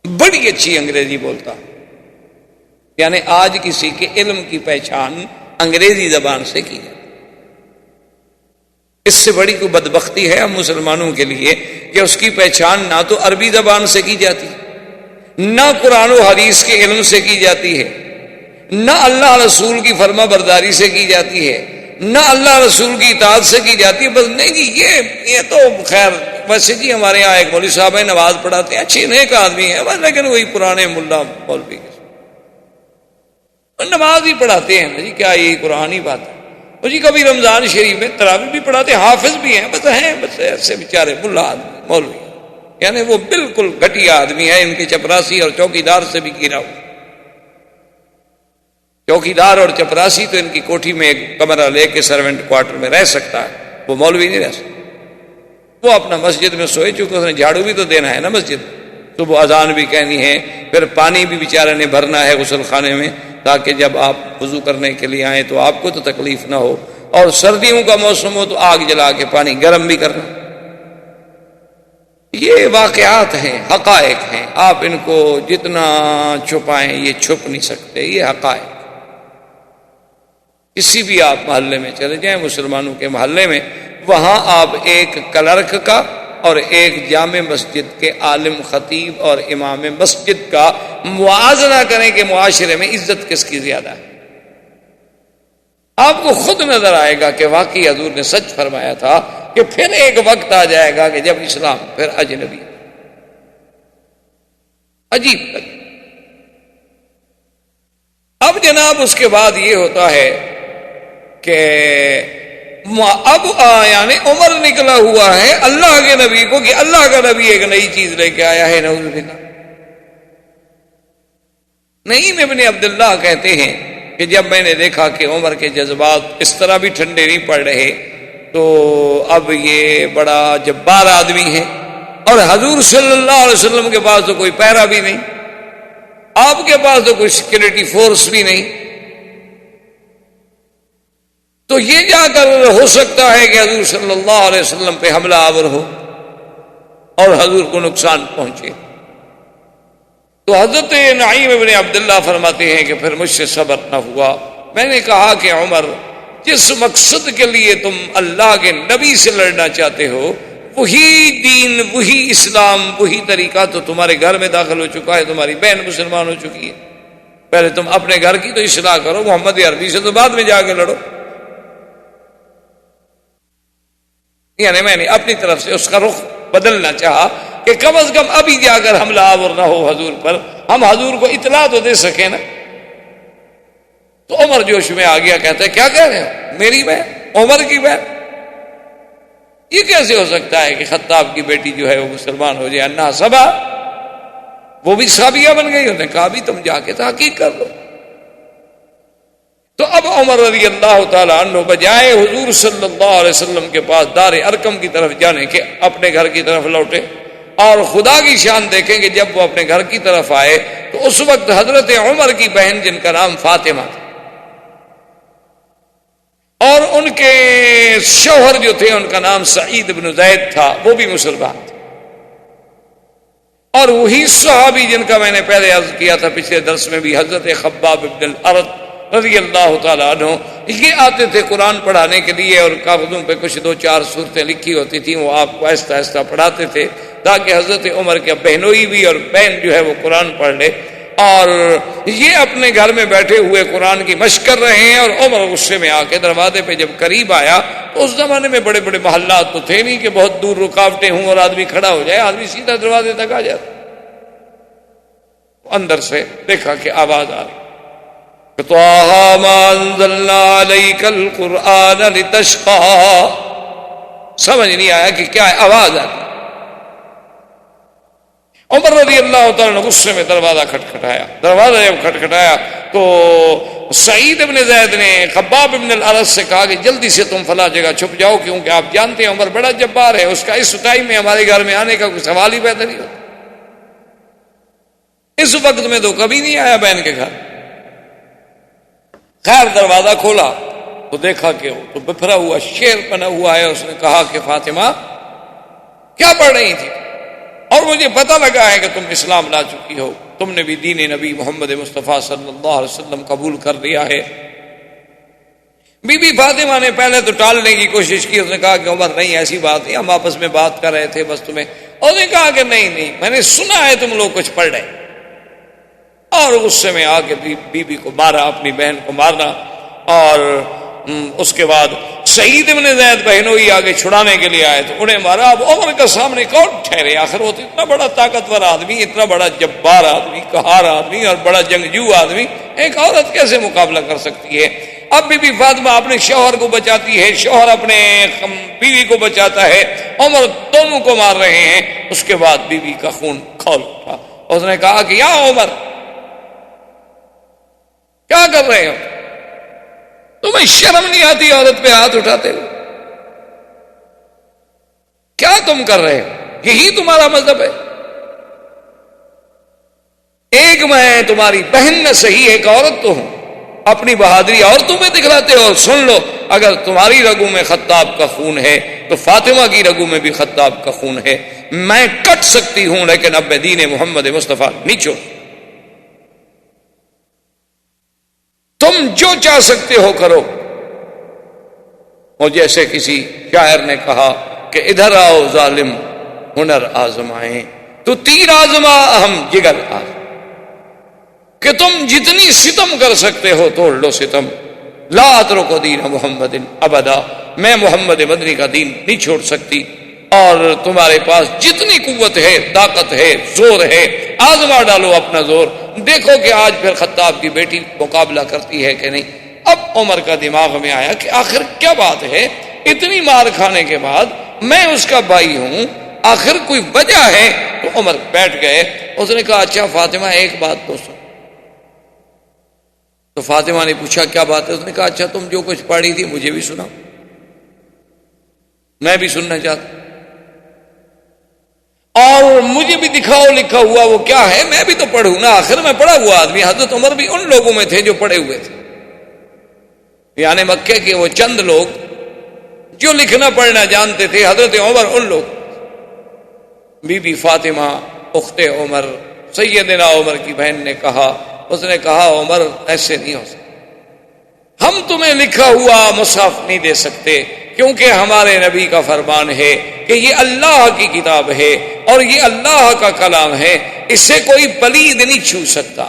بڑی اچھی انگریزی بولتا۔ یعنی آج کسی کے علم کی پہچان انگریزی زبان سے کی جائے، اس سے بڑی کوئی بدبختی ہے ہم مسلمانوں کے لیے کہ اس کی پہچان نہ تو عربی زبان سے کی جاتی، نہ قرآن و حدیث کے علم سے کی جاتی ہے، نہ اللہ رسول کی فرما برداری سے کی جاتی ہے، نہ اللہ رسول کی اطاعت سے کی جاتی ہے۔ بس نہیں جی، یہ تو خیر ویسے جی ہمارے یہاں ایک مولوی صاحب ہیں، نماز پڑھاتے ہیں، اچھی نیک آدمی ہے، بس لیکن وہی پرانے ملا مولوی نماز ہی پڑھاتے ہیں نا جی، کیا یہ قرآن ہی بات ہے؟ اور جی کبھی رمضان شریف میں تراویح بھی پڑھاتے ہیں، حافظ بھی ہیں، بس ایسے بیچارے ملا آدمی مولوی، یعنی وہ بالکل گھٹیا آدمی ہے، ان کے چپراسی اور چوکیدار سے بھی گرا ہوا۔ چوکیدار اور چپراسی تو ان کی کوٹھی میں ایک کمرہ لے کے سروینٹ کوارٹر میں رہ سکتا ہے، وہ مولوی نہیں رہ سکتا۔ وہ اپنا مسجد میں سوئے، چونکہ اس نے جھاڑو بھی تو دینا ہے نا مسجد، صبح اذان بھی کہنی ہے، پھر پانی بھی بیچارے نے بھرنا ہے غسل خانے میں تاکہ جب آپ وضو کرنے کے لیے آئیں تو آپ کو تو تکلیف نہ ہو، اور سردیوں کا موسم ہو تو آگ جلا کے پانی گرم بھی کرنا۔ یہ واقعات ہیں، حقائق ہیں، آپ ان کو جتنا چھپائیں یہ چھپ نہیں سکتے، یہ حقائق۔ کسی بھی آپ محلے میں چلے جائیں مسلمانوں کے محلے میں، وہاں آپ ایک کلرک کا اور ایک جامع مسجد کے عالم خطیب اور امام مسجد کا موازنہ کریں کہ معاشرے میں عزت کس کی زیادہ ہے، آپ کو خود نظر آئے گا کہ واقعی حضور نے سچ فرمایا تھا کہ پھر ایک وقت آ جائے گا کہ جب اسلام پھر اجنبی، عجیب۔ اب جناب اس کے بعد یہ ہوتا ہے کہ اب یعنی عمر نکلا ہوا ہے اللہ کے نبی کو کہ اللہ کا نبی ایک نئی چیز لے کے آیا ہے، نعوذ باللہ۔ نعیم ابن عبداللہ کہتے ہیں کہ جب میں نے دیکھا کہ عمر کے جذبات اس طرح بھی ٹھنڈے نہیں پڑ رہے تو اب یہ بڑا جبار آدمی ہے، اور حضور صلی اللہ علیہ وسلم کے پاس تو کوئی پہرا بھی نہیں، آپ کے پاس تو کوئی سیکورٹی فورس بھی نہیں، تو یہ جا کر ہو سکتا ہے کہ حضور صلی اللہ علیہ وسلم پہ حملہ آور ہو اور حضور کو نقصان پہنچے۔ تو حضرت نعیم ابن عبداللہ فرماتے ہیں کہ پھر مجھ سے صبر نہ ہوا، میں نے کہا کہ عمر، جس مقصد کے لیے تم اللہ کے نبی سے لڑنا چاہتے ہو وہی دین، وہی اسلام، وہی طریقہ تو تمہارے گھر میں داخل ہو چکا ہے، تمہاری بہن مسلمان ہو چکی ہے، پہلے تم اپنے گھر کی تو اصلاح کرو، محمد عربی سے تو بعد میں جا کے لڑو۔ یعنی میں نے اپنی طرف سے اس کا رخ بدلنا چاہا کہ کم از کم ابھی جا کر حملہ آور نہ ہو حضور پر، ہم حضور کو اطلاع تو دے سکیں نا۔ تو عمر جوش میں آ گیا، کہتا ہے کیا کہہ رہے ہو، میری بہن، عمر کی بہن، یہ کیسے ہو سکتا ہے کہ خطاب کی بیٹی جو ہے وہ مسلمان ہو جائے؟ انہا صبا، وہ بھی صحابیہ بن گئی۔ انہوں نے کہا بھی تم جا کے تحقیق کر لو۔ تو اب عمر رضی اللہ تعالیٰ عنہ بجائے حضور صلی اللہ علیہ وسلم کے پاس دار ارقم کی طرف جانے کے اپنے گھر کی طرف لوٹے اور خدا کی شان دیکھیں کہ جب وہ اپنے گھر کی طرف آئے تو اس وقت حضرت عمر کی بہن جن کا نام فاطمہ تھا اور ان کے شوہر جو تھے ان کا نام سعید بن زید تھا، وہ بھی مسلمان تھے، اور وہی صحابی جن کا میں نے پہلے عرض کیا تھا پچھلے درس میں بھی، حضرت خباب بن الارت رضی اللہ تعالیٰ عنہ، یہ آتے تھے قرآن پڑھانے کے لیے، اور کاغذوں پہ کچھ 2-4 صورتیں لکھی ہوتی تھیں، وہ آپ کو آہستہ آہستہ پڑھاتے تھے تاکہ حضرت عمر کے بہنوئی بھی اور بہن جو ہے وہ قرآن پڑھ لے، اور یہ اپنے گھر میں بیٹھے ہوئے قرآن کی مشق کر رہے ہیں، اور عمر غصے میں آ کے دروازے پہ جب قریب آیا تو اس زمانے میں بڑے بڑے محلات تو تھے نہیں کہ بہت دور رکاوٹیں ہوں اور آدمی کھڑا ہو جائے، آدمی سیدھا دروازے تک آ جاتا، اندر سے دیکھا کہ آواز آ رہی، طٰہٰ مَا أَنزَلْنَا عَلَيْكَ الْقُرْآنَ لِتَشْقَىٰ، سمجھ نہیں آیا کہ کیا ہے، آواز آ رہی۔ عمر رضی اللہ تعالیٰ نے غصے میں دروازہ کھٹکھٹایا، دروازہ جب کھٹکھٹایا تو سعید بن زید نے خباب بن الارت سے کہا کہ جلدی سے تم فلاں جگہ چھپ جاؤ، کیونکہ آپ جانتے ہیں عمر بڑا جبار ہے، اس کا اس ٹائم میں ہمارے گھر میں آنے کا کوئی سوال ہی پیدا نہیں ہوتا، اس وقت میں تو کبھی نہیں آیا بہن کے گھر۔ خیر دروازہ کھولا تو دیکھا کہ وہ تو بکھرا ہوا شعر بنا ہوا ہے، اس نے کہا کہ فاطمہ کیا پڑھ رہی تھی؟ اور مجھے پتہ لگا ہے کہ تم اسلام لا چکی ہو، تم نے بھی دین نبی محمد مصطفیٰ صلی اللہ علیہ وسلم قبول کر لیا ہے۔ بی بی فاطمہ نے پہلے تو ٹالنے کی کوشش کی، اس نے کہا کہ عمر نہیں ایسی بات نہیں، ہم آپس میں بات کر رہے تھے بس تمہیں، اور نے کہا کہ نہیں میں نے سنا ہے تم لوگ کچھ پڑھ رہے، اور غصے میں آ کے بی بی کو مارا، اپنی بہن کو مارنا، اور اس کے بعد سعید بن زید بہنوئی آگے چھڑانے کے لیے آئے تو انہیں مارا۔ اب عمر کا سامنے کون ٹھہرے، آخر وہ تو اتنا بڑا طاقتور آدمی، اتنا بڑا جبار آدمی، قہار آدمی اور بڑا جنگجو آدمی، ایک عورت کیسے مقابلہ کر سکتی ہے؟ اب بی بی فاطمہ اپنے شوہر کو بچاتی ہے، شوہر اپنے بیوی کو بچاتا ہے، عمر دونوں کو مار رہے ہیں۔ اس کے بعد بیوی کا خون کھول اٹھا، اس نے کہا کہ یا عمر کیا کر رہے ہو، تمہیں شرم نہیں آتی عورت پہ ہاتھ اٹھاتے ہو، کیا تم کر رہے ہو، یہی تمہارا مذہب ہے؟ ایک میں تمہاری بہن نہ صحیح ایک عورت تو ہوں، اپنی بہادری عورتوں میں دکھلاتے ہو، اور سن لو اگر تمہاری رگوں میں خطاب کا خون ہے تو فاطمہ کی رگوں میں بھی خطاب کا خون ہے، میں کٹ سکتی ہوں لیکن اب دین محمد مصطفیٰ نہیں چھوڑ، تم جو چاہ سکتے ہو کرو۔ اور جیسے کسی شاعر نے کہا کہ ادھر آؤ ظالم ہنر آزمائیں، تو تیر آزما ہم جگر آزما، کہ تم جتنی ستم کر سکتے ہو توڑ لو ستم، لا اترک دین محمد ابدا، میں محمد مدنی کا دین نہیں چھوڑ سکتی، اور تمہارے پاس جتنی قوت ہے، طاقت ہے، زور ہے، آزما ڈالو اپنا زور، دیکھو کہ آج پھر خطاب کی بیٹی مقابلہ کرتی ہے کہ نہیں۔ اب عمر کا دماغ میں آیا کہ آخر کیا بات ہے، اتنی مار کھانے کے بعد میں اس کا بھائی ہوں، آخر کوئی وجہ ہے؟ تو عمر بیٹھ گئے، اس نے کہا اچھا فاطمہ ایک بات تو سن۔ تو فاطمہ نے پوچھا کیا بات ہے؟ اس نے کہا اچھا تم جو کچھ پڑھی تھی مجھے بھی سناؤ، میں بھی سننا چاہتا ہوں، اور مجھے بھی دکھاؤ لکھا ہوا وہ کیا ہے، میں بھی تو پڑھوں نا، آخر میں پڑھا ہوا آدمی۔ حضرت عمر بھی ان لوگوں میں تھے جو پڑھے ہوئے تھے، یعنی مکے کے وہ چند لوگ جو لکھنا پڑھنا جانتے تھے، حضرت عمر ان لوگ۔ بی بی فاطمہ اخت عمر سیدنا عمر کی بہن نے کہا، اس نے کہا عمر ایسے نہیں ہو سکتا، ہم تمہیں لکھا ہوا مصحف نہیں دے سکتے، کیونکہ ہمارے نبی کا فرمان ہے کہ یہ اللہ کی کتاب ہے اور یہ اللہ کا کلام ہے، اس سے کوئی پلید نہیں چھو سکتا۔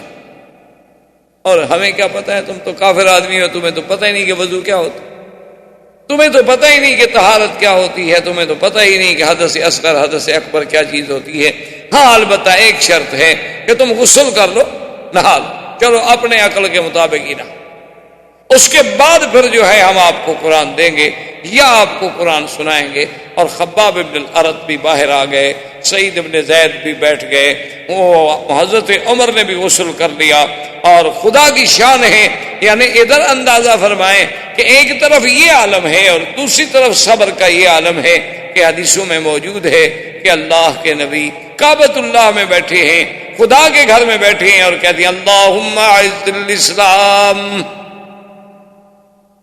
اور ہمیں کیا پتا ہے، تم تو کافر آدمی ہو، تمہیں تو پتہ ہی نہیں کہ وضو کیا ہوتا، تمہیں تو پتہ ہی نہیں کہ طہارت کیا ہوتی ہے، تمہیں تو پتہ ہی نہیں کہ حدث اصغر حدث اکبر کیا چیز ہوتی ہے۔ ہاں البتہ ایک شرط ہے کہ تم غسل کر لو، نہا لو، چلو اپنے عقل کے مطابق ہی نہ، اس کے بعد پھر جو ہے ہم آپ کو قرآن دیں گے یا آپ کو قرآن سنائیں گے۔ اور خباب بن الارت بھی باہر آ گئے، سعید بن زید بھی بیٹھ گئے، وہ حضرت عمر نے بھی غسل کر لیا، اور خدا کی شان ہے، یعنی ادھر اندازہ فرمائیں کہ ایک طرف یہ عالم ہے اور دوسری طرف صبر کا یہ عالم ہے، کہ حدیثوں میں موجود ہے کہ اللہ کے نبی کعبۃ اللہ میں بیٹھے ہیں، خدا کے گھر میں بیٹھے ہیں اور کہتے ہیں اللہم اعز الاسلام،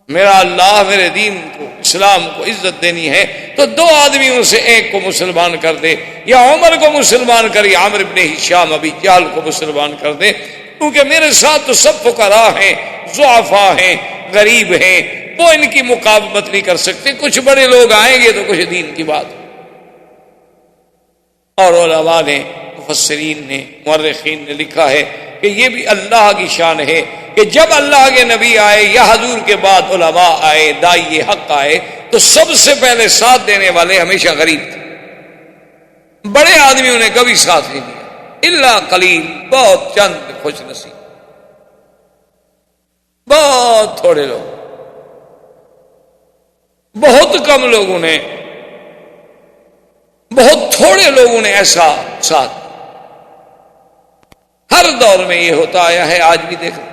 میرا اللہ میرے دین کو، اسلام کو عزت دینی ہے تو دو آدمیوں سے ایک کو مسلمان کر دے، یا عمر کو مسلمان کر یا عامر ابن ہشام ابی جہل کو مسلمان کر دے، کیونکہ میرے ساتھ تو سب فقراء ہیں، ضعفاء ہیں، غریب ہیں، وہ ان کی مقاومت نہیں کر سکتے، کچھ بڑے لوگ آئیں گے تو کچھ دین کی بات۔ اور علماء نے، مفسرین نے، مورخین نے لکھا ہے کہ یہ بھی اللہ کی شان ہے کہ جب اللہ کے نبی آئے یا حضور کے بعد علماء آئے، داعی حق آئے، تو سب سے پہلے ساتھ دینے والے ہمیشہ غریب تھے، بڑے آدمیوں نے کبھی ساتھ نہیں دیا، الا قلیل، بہت چند خوش نصیب، بہت تھوڑے لوگ، بہت کم لوگوں نے، بہت تھوڑے لوگوں نے ایسا ساتھ۔ ہر دور میں یہ ہوتا آیا ہے، آج بھی دیکھیں،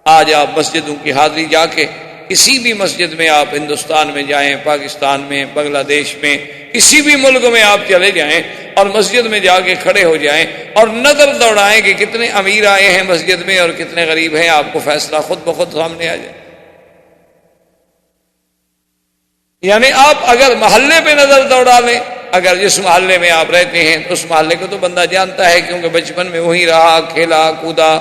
آج آپ مسجدوں کی حاضری جا کے کسی بھی مسجد میں آپ ہندوستان میں جائیں، پاکستان میں، بنگلہ دیش میں، کسی بھی ملک میں آپ چلے جائیں اور مسجد میں جا کے کھڑے ہو جائیں اور نظر دوڑائیں کہ کتنے امیر آئے ہیں مسجد میں اور کتنے غریب ہیں، آپ کو فیصلہ خود بخود سامنے آ جائے۔ یعنی آپ اگر محلے پہ نظر دوڑا لیں، اگر جس محلے میں آپ رہتے ہیں تو اس محلے کو تو بندہ جانتا ہے، کیونکہ بچپن میں وہی رہا، کھیلا کودا،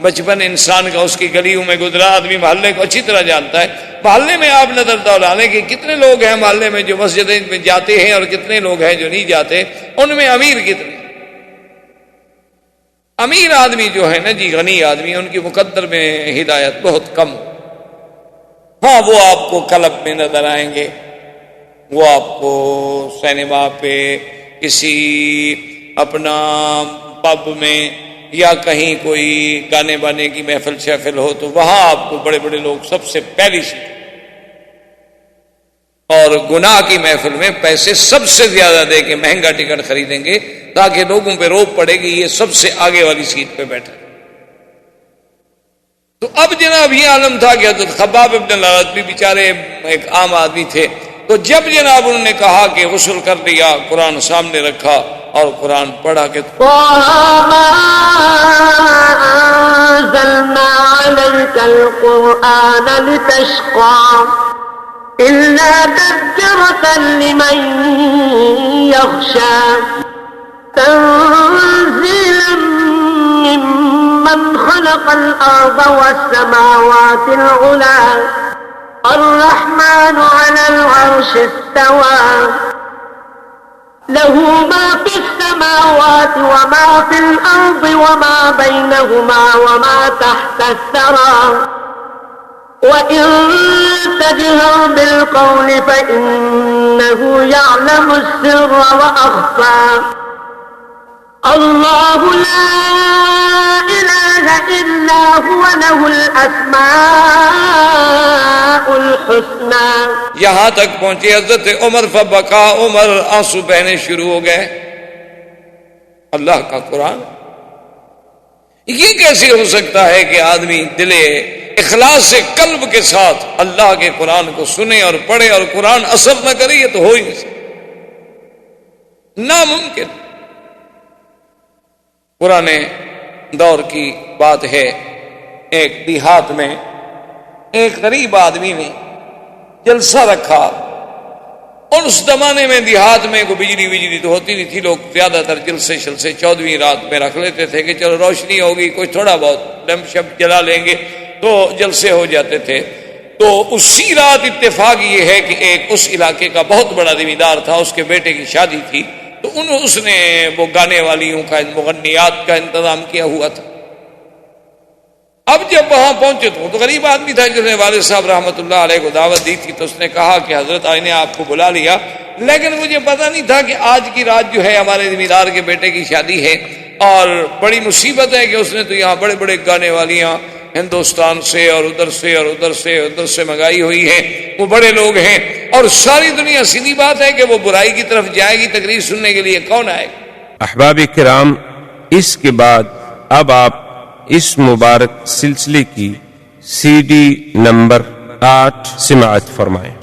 بچپن انسان کا اس کی گلیوں میں گزرا، آدمی محلے کو اچھی طرح جانتا ہے۔ محلے میں آپ نظر دوڑا لیں کہ کتنے لوگ ہیں محلے میں جو مسجد میں جاتے ہیں اور کتنے لوگ ہیں جو نہیں جاتے، ان میں امیر کتنے؟ امیر آدمی جو ہے نا جی، غنی آدمی، ان کی مقدر میں ہدایت بہت کم۔ ہاں وہ آپ کو کلب میں نظر آئیں گے، وہ آپ کو سینما پہ، کسی اپنا پب میں، یا کہیں کوئی گانے بانے کی محفل شہفل ہو تو وہاں آپ کو بڑے بڑے لوگ سب سے پہلی سیٹ، اور گناہ کی محفل میں پیسے سب سے زیادہ دے کے مہنگا ٹکٹ خریدیں گے تاکہ لوگوں پہ روب پڑے گی یہ سب سے آگے والی سیٹ پہ بیٹھا۔ تو اب جناب یہ عالم تھا کہ حضرت خباب ابن الارت بھی بیچارے ایک عام آدمی تھے، تو جب جناب انہوں نے کہا کہ غسل کر لیا، قرآن سامنے رکھا اور قرآن پڑھا کہ أنزلنا عليك القرآن لتشقى إلا تذكرة لمن يخشى تنزيلا ممن خلق الأرض والسماوات العلى الرحمن على العرش استوى له ما في السماوات وما في الأرض وما بينهما وما تحت الثرى وإن تجهر بالقول فإنه يعلم السر وأخفى الله لا إله إلا هو له الأسماء الحسنى۔ یہاں تک پہنچے حضرت عمر، فبکا عمر، آنسو بہنے شروع ہو گئے۔ اللہ کا قرآن، یہ کیسے ہو سکتا ہے کہ آدمی دل اخلاص سے قلب کے ساتھ اللہ کے قرآن کو سنے اور پڑھے اور قرآن اثر نہ کرے؟ یہ تو ہو ہی نہیں سکتا، ناممکن۔ پرانے دور کی بات ہے، ایک دیہات میں ایک غریب آدمی نے جلسہ رکھا، اور اس زمانے میں دیہات میں کوئی بجلی تو ہوتی نہیں تھی، لوگ زیادہ تر جلسے 14ویں رات میں رکھ لیتے تھے کہ چلو روشنی ہوگی، کوئی تھوڑا بہت لمپ شپ جلا لیں گے تو جلسے ہو جاتے تھے۔ تو اسی رات اتفاق یہ ہے کہ ایک اس علاقے کا بہت بڑا زمیندار تھا، اس کے بیٹے کی شادی تھی، تو اس نے وہ گانے والیوں کا، مغنیات کا انتظام کیا ہوا تھا۔ اب جب وہاں پہنچے تو غریب آدمی تھا جس نے والد صاحب رحمۃ اللہ علیہ کو دعوت دی تھی، تو اس نے کہا کہ حضرت آئی نے آپ کو بلا لیا، لیکن مجھے پتہ نہیں تھا کہ آج کی رات جو ہے ہمارے زمیندار کے بیٹے کی شادی ہے، اور بڑی مصیبت ہے کہ اس نے تو یہاں بڑے بڑے گانے والیاں ہندوستان سے اور ادھر سے اور ادھر سے منگائی ہوئی ہیں، وہ بڑے لوگ ہیں، اور ساری دنیا، سیدھی بات ہے کہ وہ برائی کی طرف جائے گی، تقریر سننے کے لیے کون آئے گا؟ احباب کرام، اس کے بعد اب آپ اس مبارک سلسلے کی CD نمبر 8 سماعت فرمائیں۔